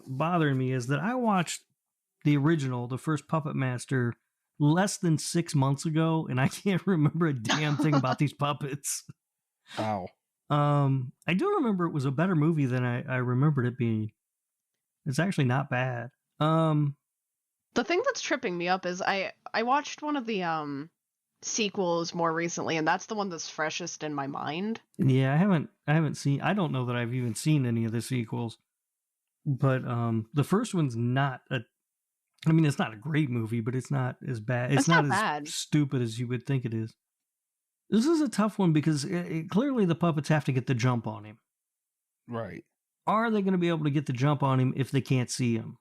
bothering me is that I watched the original, the first Puppet Master, less than 6 months ago, and I can't remember a damn thing about these puppets. Wow. I do remember it was a better movie than I remembered it being. It's actually not bad. The thing that's tripping me up is I watched one of the sequels more recently, and that's the one that's freshest in my mind. Yeah, I haven't seen. I don't know that I've even seen any of the sequels, but the first one's not a. I mean, it's not a great movie, but it's not as bad. It's not as bad. Stupid as you would think it is. This is a tough one because clearly the puppets have to get the jump on him. Right. Are they going to be able to get the jump on him if they can't see him?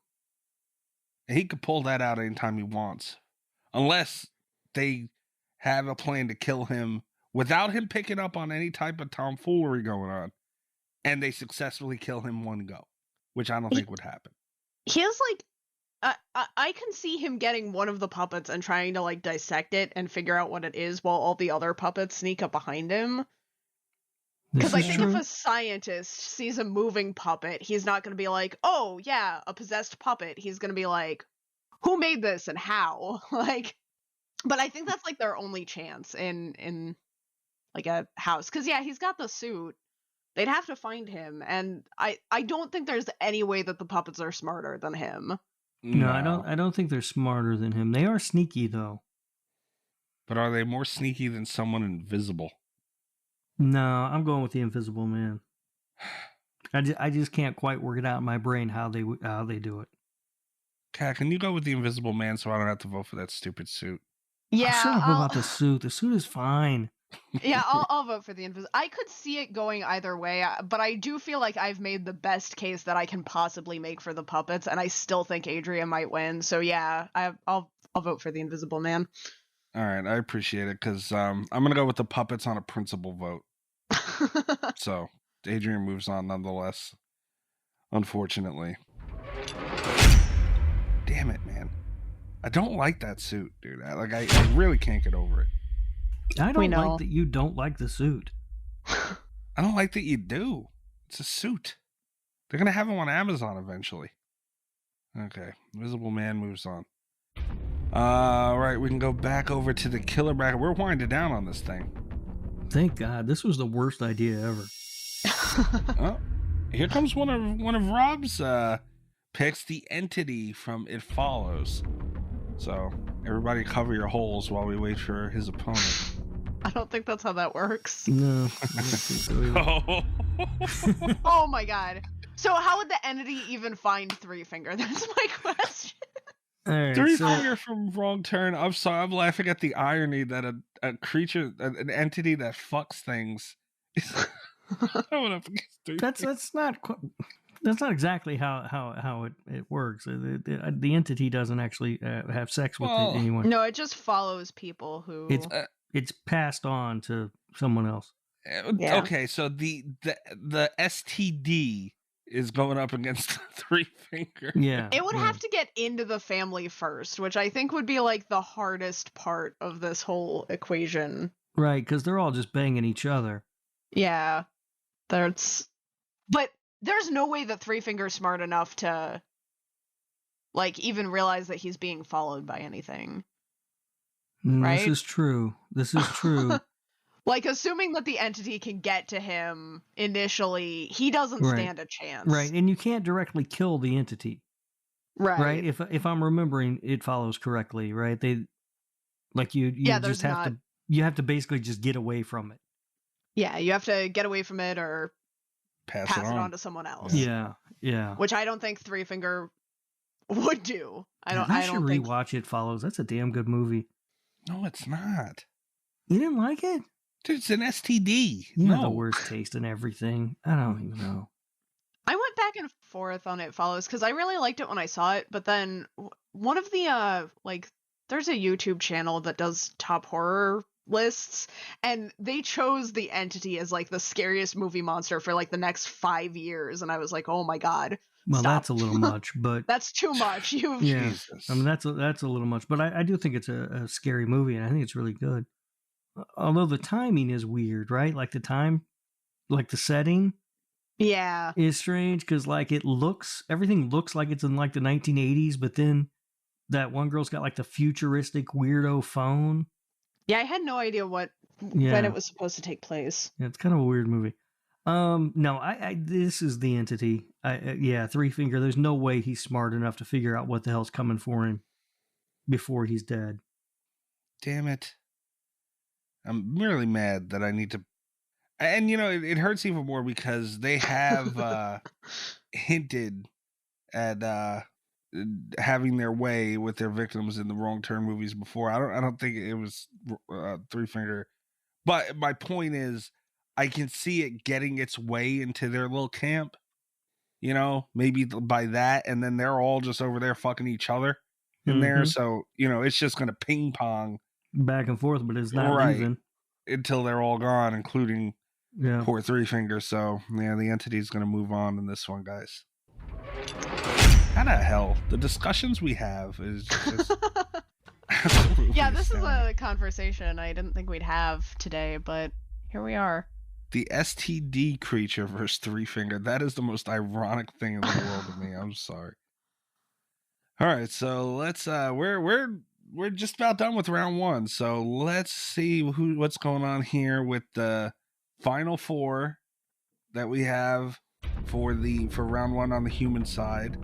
He could pull that out anytime he wants. Unless they have a plan to kill him without him picking up on any type of tomfoolery going on. And they successfully kill him one go. Which I don't think would happen. He has I can see him getting one of the puppets and trying to dissect it and figure out what it is while all the other puppets sneak up behind him. Because I think if a scientist sees a moving puppet, he's not going to be like, oh, yeah, a possessed puppet. He's going to be like, who made this and how? But I think that's their only chance in a house. Because, yeah, he's got the suit. They'd have to find him. And I don't think there's any way that the puppets are smarter than him. No, I don't think they're smarter than him. They are sneaky, though. But are they more sneaky than someone invisible? No, I'm going with the Invisible Man. I just can't quite work it out in my brain how they do it. Kat, can you go with the Invisible Man so I don't have to vote for that stupid suit? Yeah, shut up about the suit. The suit is fine. Yeah, I'll vote for the Invisible. I could see it going either way, but I do feel like I've made the best case that I can possibly make for the puppets, and I still think Adria might win. So yeah, I'll vote for the Invisible Man. All right, I appreciate it because I'm going to go with the puppets on a principal vote. So Adrian moves on nonetheless, unfortunately. Damn it, man. I don't like that suit, dude. I really can't get over it. I don't like that you don't like the suit. I don't like that you do. It's a suit. They're going to have them on Amazon eventually. Okay, Invisible Man moves on. All right, we can go back over to the killer bracket. We're winding down on this thing. Thank God. This was the worst idea ever. Oh, here comes one of Rob's picks, the entity from It Follows. So everybody cover your holes while we wait for his opponent. I don't think that's how that works. No. I don't think so either. Oh my God. So how would the entity even find Three Finger? That's my question. Right, Three Finger from Wrong Turn. I'm sorry, I'm laughing at the irony that a creature, an entity that fucks things. That's not exactly how it works. The entity doesn't actually have sex with anyone. No, it just follows people who. It's passed on to someone else. Yeah. Okay, so the STD is going up against Three Finger. Yeah. It would have to get into the family first, which I think would be like the hardest part of this whole equation. Right, because they're all just banging each other. Yeah. But there's no way that Three Finger's smart enough to like even realize that he's being followed by anything. Right? This is true. This is true. Like, assuming that the entity can get to him initially, he doesn't stand a chance. Right, and you can't directly kill the entity. Right. If I'm remembering it follows correctly, right? You just have to basically just get away from it. Yeah, you have to get away from it or pass it on to someone else. Yeah, yeah. Which I don't think Three Finger would do. I should don't think rewatch It Follows. That's a damn good movie. No, it's not. You didn't like it? Dude, it's an STD. You have the worst taste in everything. I don't even know. I went back and forth on It Follows because I really liked it when I saw it, but then one of the there's a YouTube channel that does top horror lists, and they chose The Entity as like the scariest movie monster for like the next 5 years, and I was like, oh my god. Well, stop. That's a little much, but that's too much. Yeah, Jesus. I mean that's a little much, but I do think it's a scary movie, and I think it's really good. Although the timing is weird, right? Like the setting, yeah, is strange because like everything looks like it's in like the 1980s, but then that one girl's got like the futuristic weirdo phone. Yeah, I had no idea when it was supposed to take place. Yeah, it's kind of a weird movie. No, this is The Entity. Three Finger. There's no way he's smart enough to figure out what the hell's coming for him before he's dead. Damn it. I'm really mad that I need to, and it hurts even more because they have hinted at having their way with their victims in the Wrong Turn movies before. I don't think it was Three Finger, but my point is, I can see it getting its way into their little camp. Maybe by that, and then they're all just over there fucking each other in there. So it's just gonna ping pong. Back and forth, but it's not even until they're all gone, including Yeah. Poor Three Fingers. So, yeah, the entity's going to move on in this one, guys. How the hell? The discussions we have is just... Yeah, this is a conversation I didn't think we'd have today, but here we are. The STD creature versus Three Finger. That is the most ironic thing in the world to me. I'm sorry. All right, so let's we're just about done with round one. So let's see what's going on here with the final four that we have for round one on the human side.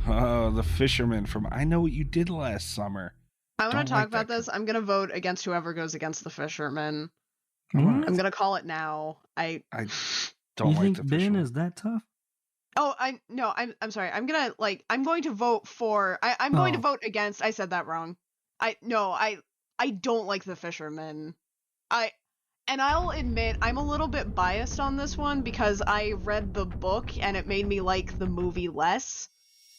Oh, the fisherman from I Know What You Did Last Summer. I want to talk about this. I'm going to vote against whoever goes against the fisherman. What? I'm going to call it now. I don't you like think the Ben fisherman. is that tough? Oh, I'm sorry. I'm going to vote for I'm going to vote against. I said that wrong. I don't like the fisherman. And I'll admit I'm a little bit biased on this one because I read the book and it made me like the movie less.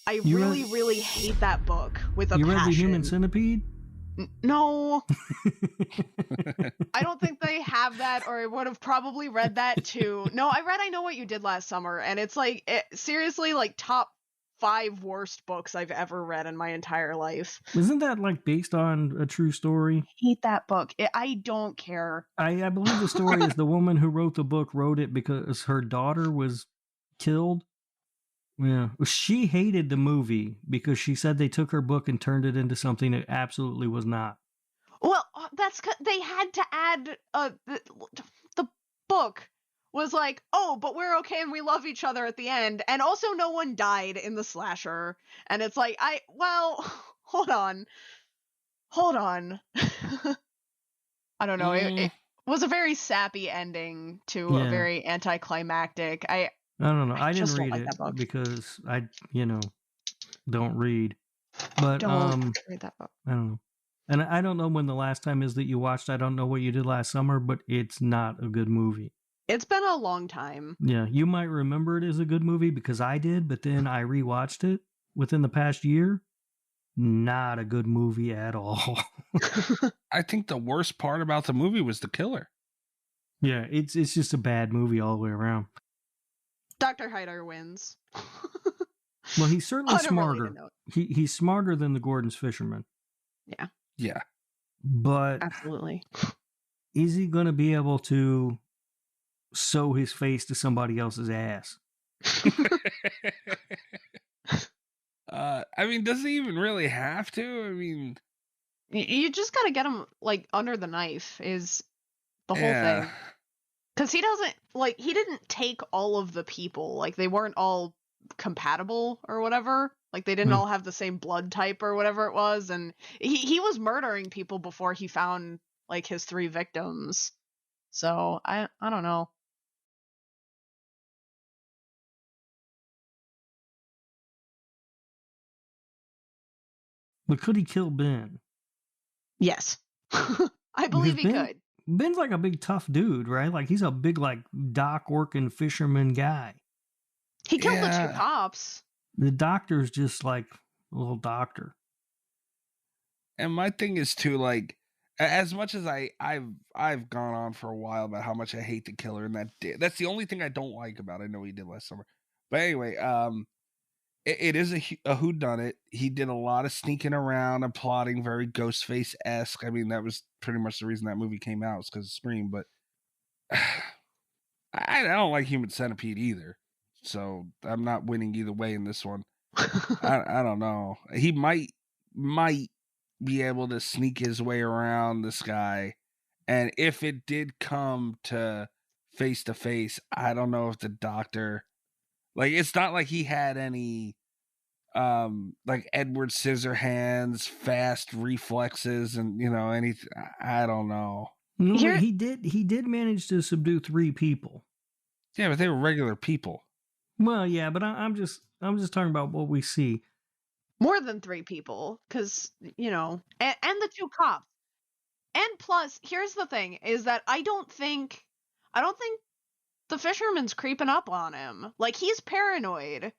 I really hate that book with a passion. You read The Human Centipede? No. I don't think they have that, or I would have probably read that too. No, I read I Know What You Did Last Summer, and it's seriously like top 5 worst books I've ever read in my entire life. Isn't that like based on a true story? I hate that book. I don't care. I believe the story is the woman who wrote the book wrote it because her daughter was killed. Yeah. She hated the movie because she said they took her book and turned it into something it absolutely was not. Well, they had to add the book was like, oh, but we're okay and we love each other at the end, and also no one died in the slasher, and it's like hold on. I don't know. It was a very sappy ending to a very anticlimactic. I don't know. I didn't just don't read like it that book. because I, don't read. But don't read that book. I don't know. And I don't know when the last time is that you watched I Don't Know What You Did Last Summer, but it's not a good movie. It's been a long time. Yeah, you might remember it as a good movie because I did, but then I rewatched it within the past year. Not a good movie at all. I think the worst part about the movie was the killer. Yeah, it's just a bad movie all the way around. Dr. Hyder wins. Well, he's certainly Unrelated smarter. note. He's smarter than the Gordon's fisherman. Yeah, Yeah. But absolutely. is he going to be able to sew his face to somebody else's ass? I mean, does he even really have to? I mean, You just gotta get him, like, under the knife is the whole yeah. thing. Because he doesn't, like, he didn't take all of the people. Like, they weren't all compatible or whatever. Like, they didn't all have the same blood type or whatever it was. And he was murdering people before he found, like, his 3 victims. So, I don't know. But could he kill Ben? Yes. I believe he could. Ben's like a big tough dude, right? Like he's a big like dock working fisherman guy. He killed the 2 cops. The doctor's just like a little doctor. And my thing is too, like, as much as I've gone on for a while about how much I hate the killer, and that's the only thing I don't like about it. I know he did last summer, but anyway, it is a whodunit. He did a lot of sneaking around and plotting, very Ghostface-esque. I mean, that was pretty much the reason that movie came out, was because of Scream. But I don't like Human Centipede either, so I'm not winning either way in this one. I don't know. He might be able to sneak his way around this guy, and if it did come to face, I don't know if the doctor, like, it's not like he had any like Edward Scissorhands fast reflexes and anything. I don't know. No, he did manage to subdue 3 people. Yeah, but they were regular people. Well, yeah, but I'm just talking about what we see. More than 3 people, because, and the 2 cops. And plus, here's the thing, is that I don't think the fisherman's creeping up on him. Like, he's paranoid.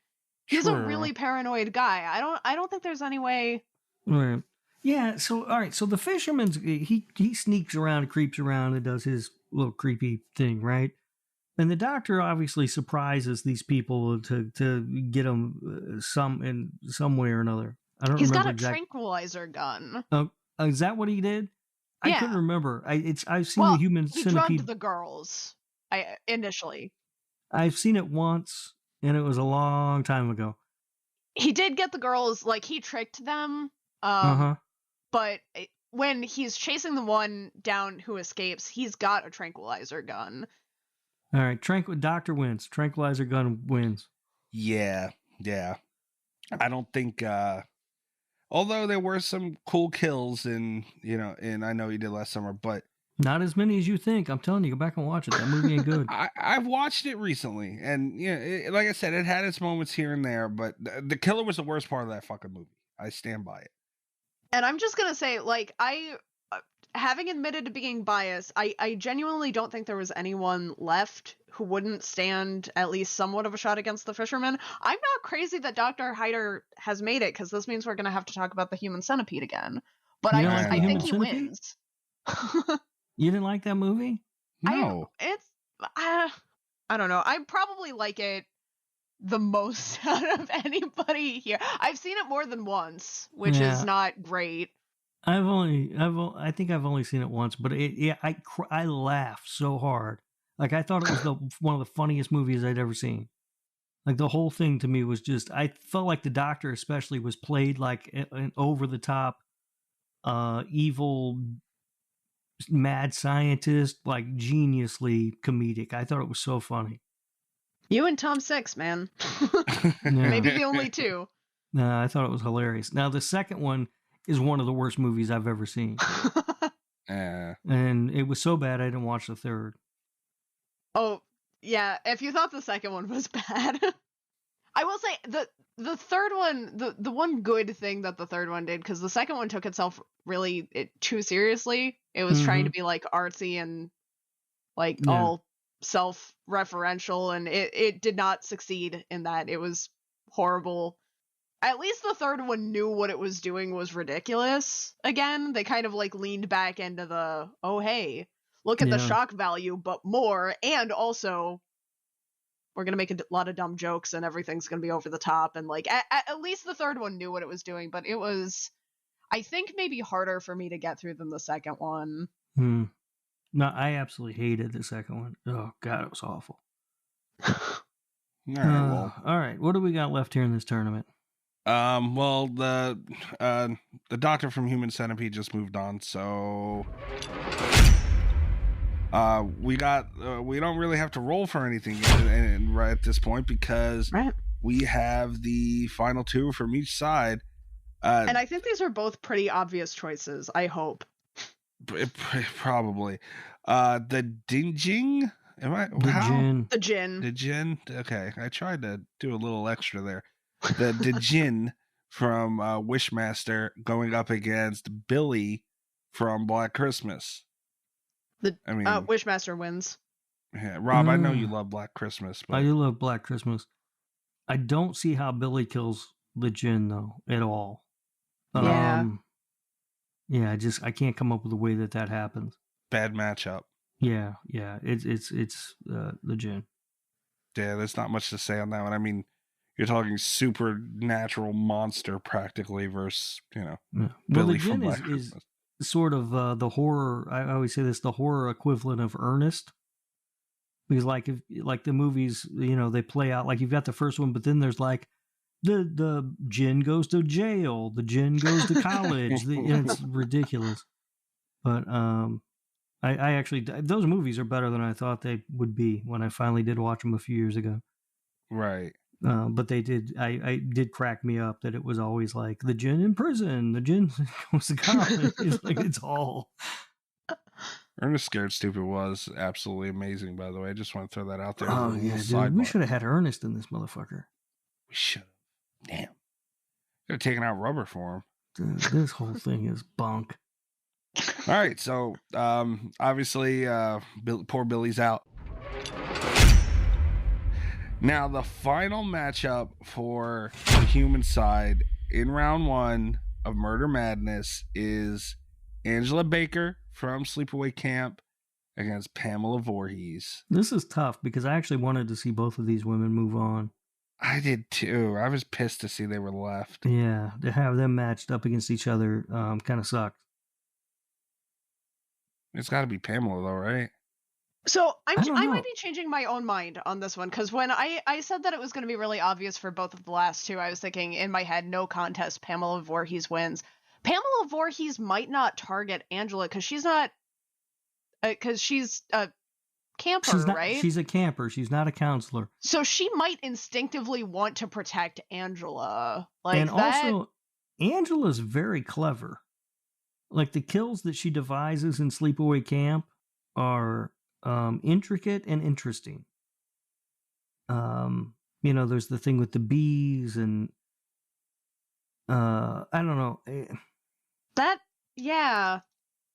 He's a really paranoid guy. I don't think there's any way. Right. Yeah, so all right, so the fisherman's he sneaks around and creeps around and does his little creepy thing, right? And the doctor obviously surprises these people to get them some way or another. I don't He's remember got a tranquilizer gun. Is that what he did? I Yeah. couldn't remember. I've seen the Human He Centipede. drugged the girls. Initially. I've seen it once, and it was a long time ago. He did get the girls, like, he tricked them. But when he's chasing the one down who escapes, he's got a tranquilizer gun. All right, doctor wins. Tranquilizer gun wins. Yeah. I don't think. Although there were some cool kills, and I know he did last summer, but not as many as you think. I'm telling you, go back and watch it. That movie ain't good. I've watched it recently, and like I said, it had its moments here and there, but the killer was the worst part of that fucking movie. I stand by it. And I'm just gonna say, like, having admitted to being biased, I genuinely don't think there was anyone left who wouldn't stand at least somewhat of a shot against the fisherman. I'm not crazy that Dr. Hyder has made it, because this means we're gonna have to talk about the Human Centipede again. But I think he wins. You didn't like that movie? No. I don't know. I probably like it the most out of anybody here. I've seen it more than once, which is not great. I think I've only seen it once, but I laughed so hard. Like, I thought it was one of the funniest movies I'd ever seen. Like, the whole thing to me was just, I felt like the doctor especially was played like an over the top, evil, mad scientist, like geniusly comedic. I thought it was so funny. You and Tom Six, man. Maybe the only 2. No, I thought it was hilarious. Now, the second one is one of the worst movies I've ever seen. And it was so bad I didn't watch the third. Oh, yeah. If you thought the second one was bad. I will say, the third one, the one good thing that the third one did, because the second one took itself really too seriously. It was trying to be, like, artsy and, like, all self-referential, and it did not succeed in that. It was horrible. At least the third one knew what it was doing was ridiculous. Again, they kind of, like, leaned back into the, oh, hey, look at the Yeah. shock value, but more, and also we're gonna make a lot of dumb jokes and everything's gonna be over the top, and like at least the third one knew what it was doing, but it was, I think, maybe harder for me to get through than the second one. No, I absolutely hated the second one. Oh god, it was awful. All right, well, All right, what do we got left here in this tournament? well, the doctor from Human Centipede just moved on, so we don't really have to roll for anything right at this point because we have the final two from each side. And I think these are both pretty obvious choices, I hope. Probably. The Dinjing? The Jin. Okay, I tried to do a little extra there. The Jin from Wishmaster going up against Billy from Black Christmas. Wishmaster wins. Yeah, Rob, I know you love Black Christmas. But... I do love Black Christmas. I don't see how Billy kills the Jin though at all. Yeah. Yeah, I can't come up with a way that happens. Bad matchup. Yeah, it's the Jin. Yeah, there's not much to say on that one. I mean, you're talking supernatural monster practically versus, Billy from Black Christmas. Is sort of the horror. I always say this: the horror equivalent of Ernest. Because like the movies, they play out like you've got the first one, but then there's like the Jin goes to jail, the Jin goes to college. It's ridiculous. But I actually, those movies are better than I thought they would be when I finally did watch them a few years ago. Right. But they did. I did crack me up that it was always like the Jin in prison, the Jin goes to college. It's like it's all. Ernest Scared Stupid was absolutely amazing, by the way. I just want to throw that out there. Oh yeah, dude. We should have had Ernest in this motherfucker. We should have. Damn. Could have taken out Rubber for him. Dude, this whole thing is bunk. All right, so obviously, poor Billy's out. Now, the final matchup for the human side in round one of Murder Madness is Angela Baker from Sleepaway Camp against Pamela Voorhees. This is tough because I actually wanted to see both of these women move on. I did too. I was pissed to see they were left. Yeah, to have them matched up against each other kind of sucked. It's got to be Pamela though, right? So I might be changing my own mind on this one because when I said that it was going to be really obvious for both of the last two, I was thinking in my head, no contest, Pamela Voorhees wins. Pamela Voorhees might not target Angela because she's not, because she's a camper, right? She's a camper. She's not a counselor. So she might instinctively want to protect Angela. Also, Angela's very clever. Like the kills that she devises in Sleepaway Camp are intricate and interesting. There's the thing with the bees and I don't know.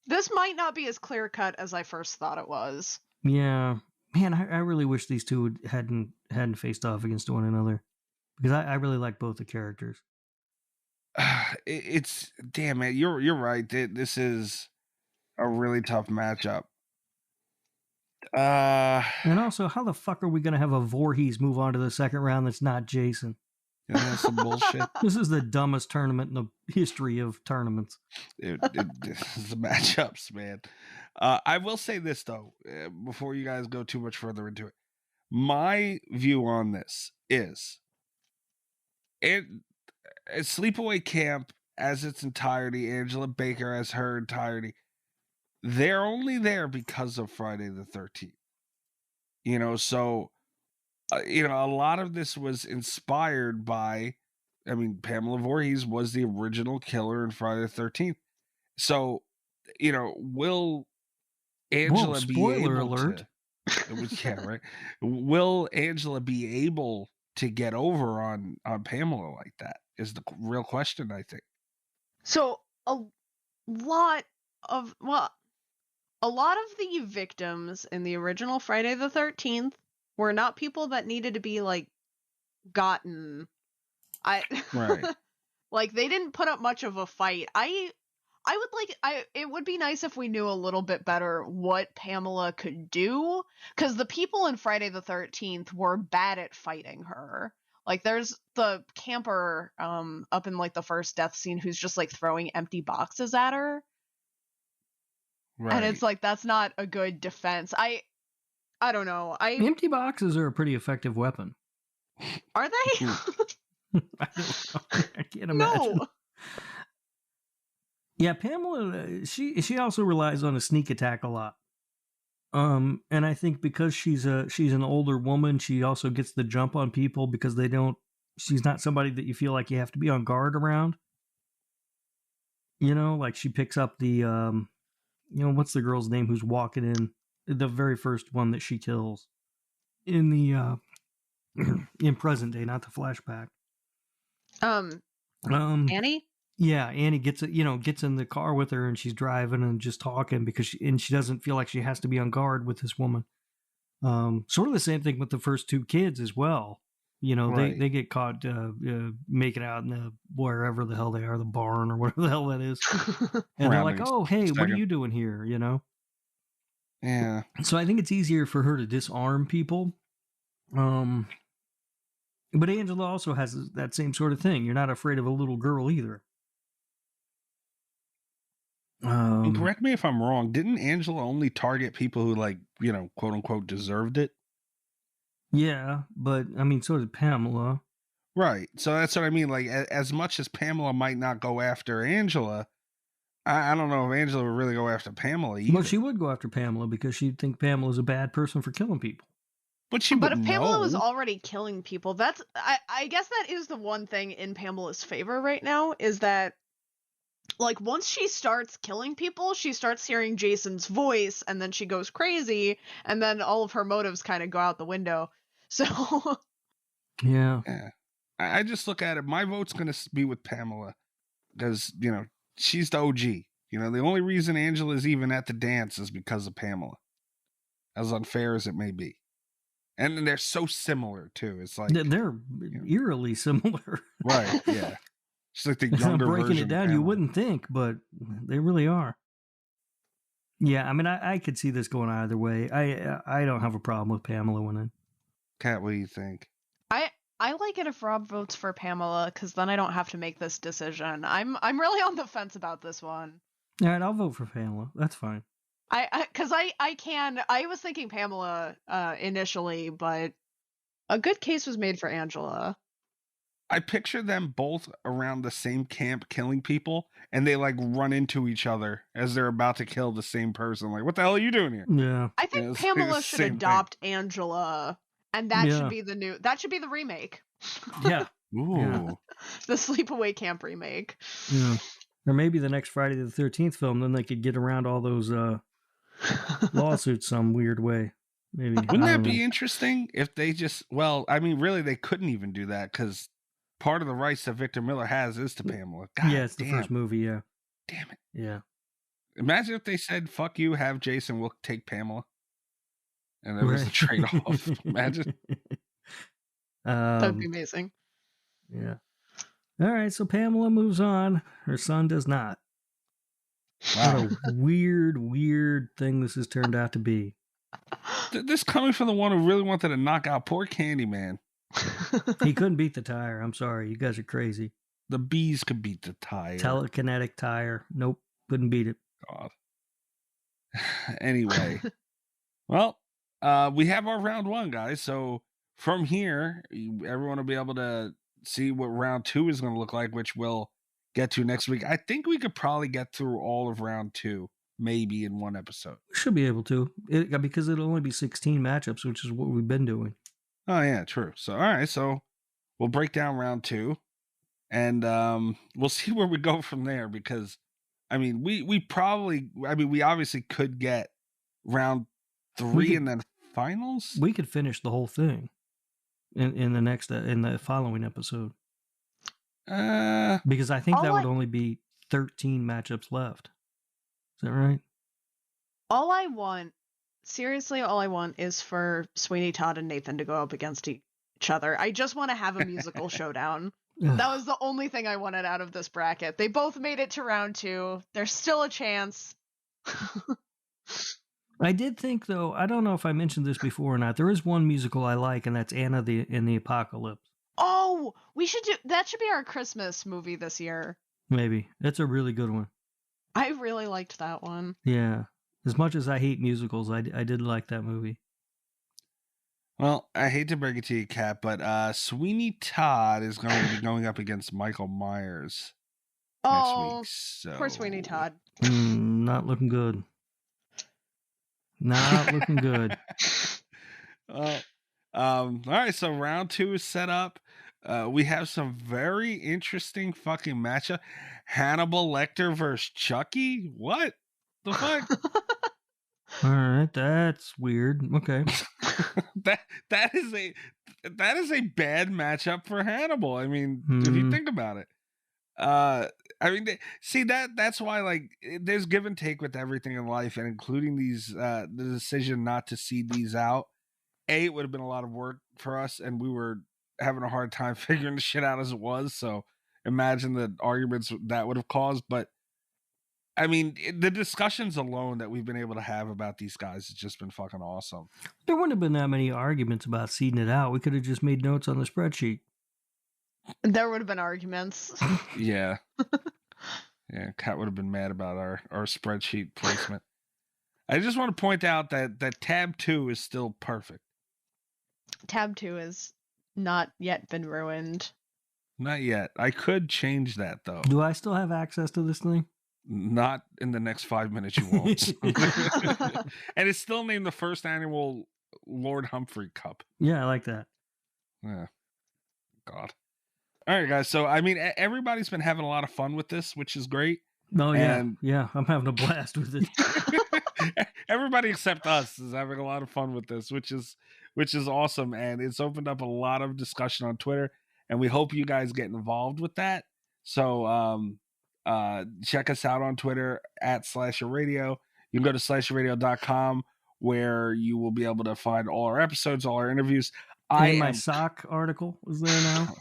This might not be as clear cut as I first thought it was. Yeah, man, I really wish these two hadn't faced off against one another because I really like both the characters. It's damn man, you're right. This is a really tough matchup. And also, how the fuck are we gonna have a Voorhees move on to the second round that's not Jason? Yeah, that's some bullshit. This is the dumbest tournament in the history of tournaments. The matchups, man. I will say this though, before you guys go too much further into it. My view on this is, Sleepaway Camp as its entirety, Angela Baker as her entirety, they're only there because of Friday the 13th. So, a lot of this was inspired by, Pamela Voorhees was the original killer in Friday the 13th. So, will Angela be able alert. right? Will Angela be able to get over on Pamela like that is the real question, I think. So a lot of the victims in the original Friday the 13th were not people that needed to be gotten. Right. Like they didn't put up much of a fight. I It would be nice if we knew a little bit better what Pamela could do, because the people in Friday the 13th were bad at fighting her. Like, there's the camper up in like the first death scene who's just like throwing empty boxes at her. Right. And it's like, that's not a good defense. I don't know. Empty boxes are a pretty effective weapon. Are they? I don't know. I can't imagine. No. Yeah, Pamela, she also relies on a sneak attack a lot. And I think because she's an older woman, she also gets the jump on people because she's not somebody that you feel like you have to be on guard around. You know, like she picks up the what's the girl's name who's walking in, the very first one that she kills in the in present day, not the flashback. Annie? Yeah, Annie gets in the car with her and she's driving and just talking because she doesn't feel like she has to be on guard with this woman. Sort of the same thing with the first two kids as well. You know, Right. they get caught making out in the wherever the hell they are, the barn or whatever the hell that is. And they're like, "Oh, hey, what are you doing here?" You know? Yeah. So I think it's easier for her to disarm people. But Angela also has that same sort of thing. You're not afraid of a little girl either. And correct me if I'm wrong. Didn't Angela only target people who, like, you know, quote unquote, deserved it? Yeah, but I mean, so did Pamela. Right. So that's what I mean. Like, as much as Pamela might not go after Angela, I don't know if Angela would really go after Pamela either. Well, she would go after Pamela because she'd think Pamela's a bad person for killing people. But she But would if Pamela know. was already killing people, I guess that is the one thing in Pamela's favor right now, is that, like, once she starts killing people, she starts hearing Jason's voice, and then she goes crazy, and then all of her motives kind of go out the window. So, Yeah. I just look at it. My vote's going to be with Pamela because, you know, she's the OG. You know, the only reason Angela's even at the dance is because of Pamela, as unfair as it may be. And they're so similar, too. It's like... They're eerily similar. Right, yeah. It's like the I'm younger breaking version it of down, you Pamela. wouldn't think, but they really are. Yeah, I mean, I could see this going either way. I don't have a problem with Pamela winning. Kat, what do you think? I like it if Rob votes for Pamela, because then I don't have to make this decision. I'm really on the fence about this one. All right, I'll vote for Pamela. That's fine. I was thinking Pamela initially, but a good case was made for Angela. I picture them both around the same camp killing people, and they like run into each other as they're about to kill the same person. Like, what the hell are you doing here? Yeah. I think it's Pamela the should same adopt Angela, and that Yeah. should be the remake. Yeah. Ooh. Yeah. The Sleepaway Camp remake. Yeah. Or maybe the next Friday the 13th film, then they could get around all those lawsuits some weird way. Maybe. Wouldn't that be interesting if they just, well, I mean, really, they couldn't even do that because part of the rights that Victor Miller has is to Pamela. God Yeah, it's the damn. first movie, yeah. Damn it. Yeah. Imagine if they said, fuck you, have Jason, we'll take Pamela. And there was a Right. trade-off. Imagine. That'd be amazing. Yeah. All right, so Pamela moves on. Her son does not. Wow. What a weird thing this has turned out to be. This coming from the one who really wanted to knock out poor Candyman. He couldn't beat the tire. I'm sorry. You guys are crazy. The bees could beat the tire. Telekinetic tire. Nope. Couldn't beat it. God. Anyway. Well, we have our round one, guys. So from here, everyone will be able to see what round two is going to look like, which we'll get to next week. I think we could probably get through all of round two, maybe in one episode. We should be able to. Because it'll only be 16 matchups, which is what we've been doing. Oh, yeah, true. So, all right. So we'll break down round two and we'll see where we go from there because, I mean, we obviously could get round three and then finals. We could finish the whole thing in the following episode. Because I think that would only be 13 matchups left. Is that right? All I want is for Sweeney Todd and Nathan to go up against each other. I just want to have a musical showdown. That was the only thing I wanted out of this bracket. They both made it to round 2. There's still a chance. I did think, though, I don't know if I mentioned this before or not, there is one musical I like, and that's Anna in the Apocalypse. Oh, that should be our Christmas movie this year. Maybe. That's a really good one. I really liked that one. Yeah. As much as I hate musicals, I did like that movie. Well, I hate to break it to you, Kat, but Sweeney Todd is going to be going up against Michael Myers next week. So... Poor Sweeney Todd. Not looking good. Not looking good. All right, so round 2 is set up. We have some very interesting fucking matchup. Hannibal Lecter versus Chucky? What the fuck? All right, that's weird. Okay. that is a bad matchup for Hannibal. I mean, if you think about it. I mean, see that's why, like, there's give and take with everything in life, and including these the decision not to seed these out. It would have been a lot of work for us, and we were having a hard time figuring the shit out as it was. So imagine the arguments that would have caused. But I mean, the discussions alone that we've been able to have about these guys has just been fucking awesome. There wouldn't have been that many arguments about seeding it out. We could have just made notes on the spreadsheet. There would have been arguments. Yeah. Yeah, Kat would have been mad about our spreadsheet placement. I just want to point out that tab 2 is still perfect. Tab 2 has not yet been ruined. Not yet. I could change that, though. Do I still have access to this thing? Not in the next 5 minutes, you won't. And it's still named the first annual Lord Humphrey Cup. Yeah, I like that. Yeah. God. All right, guys. So, I mean, everybody's been having a lot of fun with this, which is great. Oh, yeah. Yeah, I'm having a blast with it. Everybody except us is having a lot of fun with this, which is awesome. And it's opened up a lot of discussion on Twitter, and we hope you guys get involved with that. So, check us out on Twitter at Slasher Radio. You can go to slasherradio.com where you will be able to find all our episodes, all our interviews. My sock article is there now.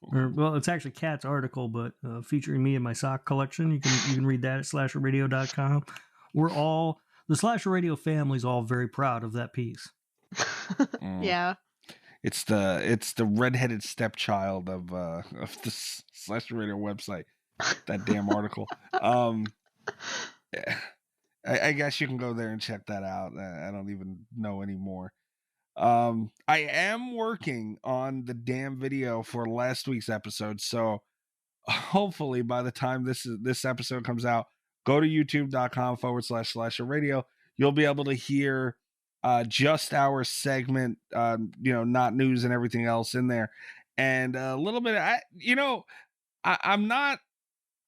Well, it's actually Kat's article, but featuring me and my sock collection. You can read that at slasherradio.com. The Slasher Radio family is all very proud of that piece. Yeah. It's the redheaded stepchild of the Slasher Radio website. That damn article. I guess you can go there and check that out. I don't even know anymore. I am working on the damn video for last week's episode, so hopefully by the time this episode comes out, go to youtube.com/Slasher Radio. You'll be able to hear just our segment, not news and everything else in there, and a little bit. I'm not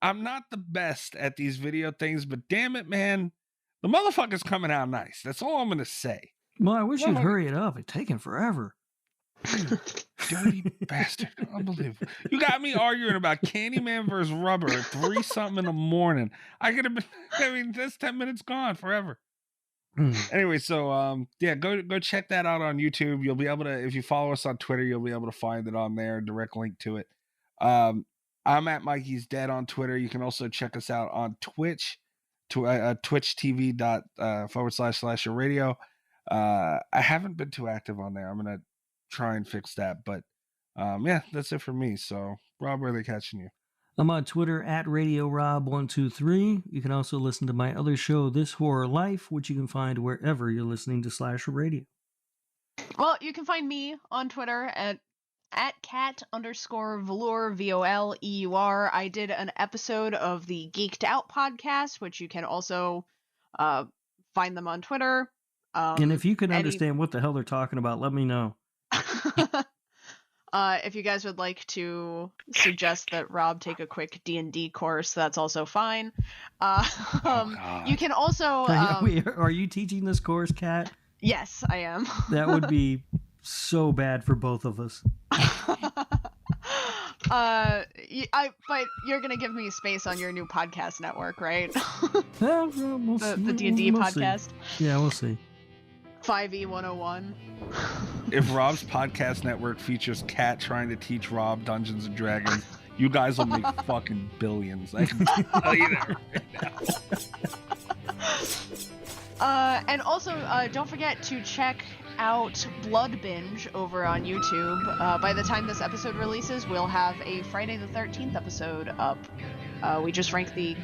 the best at these video things, but damn it, man, the motherfucker's coming out nice. That's all I'm gonna say. Well, I wish you'd hurry it up. It's taking forever. Dirty bastard. Unbelievable. You got me arguing about Candyman versus Rubber at 3-something in the morning. That's 10 minutes gone forever. Anyway, so go check that out on YouTube. You'll be able to, if you follow us on Twitter, you'll be able to find it on there, direct link to it. I'm at Mikey's Dead on Twitter. You can also check us out on Twitch, twitchtv.com/Slasher Radio. I haven't been too active on there. I'm gonna try and fix that, but that's it for me. So, Rob, where are they catching you? I'm on Twitter at RadioRob123. You can also listen to my other show, This Horror Life, which you can find wherever you're listening to Slasher Radio. Well, you can find me on Twitter at cat_velour, VOLEUR. I did an episode of the Geeked Out podcast, which you can also find them on Twitter. And if you can understand what the hell they're talking about, let me know. If you guys would like to suggest that Rob take a quick D&D course, that's also fine. You can also... are you teaching this course, Kat? Yes, I am. That would be so bad for both of us. But you're going to give me space on your new podcast network, right? We'll the D&D podcast. See. Yeah, we'll see. 5e 101. If Rob's podcast network features Kat trying to teach Rob Dungeons and Dragons, you guys will make fucking billions. I can tell you that right now. And also, don't forget to check out Blood Binge over on YouTube. By the time this episode releases, we'll have a Friday the 13th episode up. We just rank the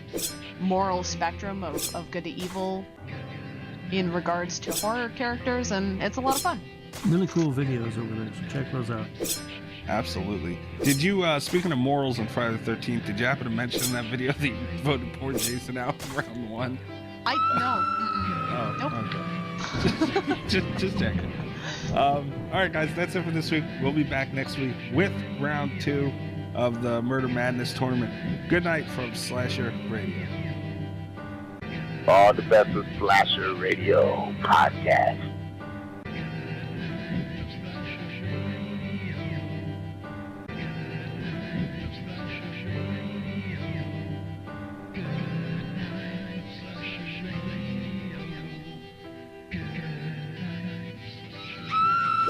moral spectrum of good to evil in regards to horror characters, and it's a lot of fun. Really cool videos over there, so check those out. Absolutely. Did you, speaking of morals on Friday the 13th, did you happen to mention in that video that you voted poor Jason out in round 1? No. Okay. just checking. All right, guys, that's it for this week. We'll be back next week with round 2 of the Murder Madness tournament. Good night from Slasher Radio. All the best with Slasher Radio podcast.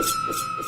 Thank you.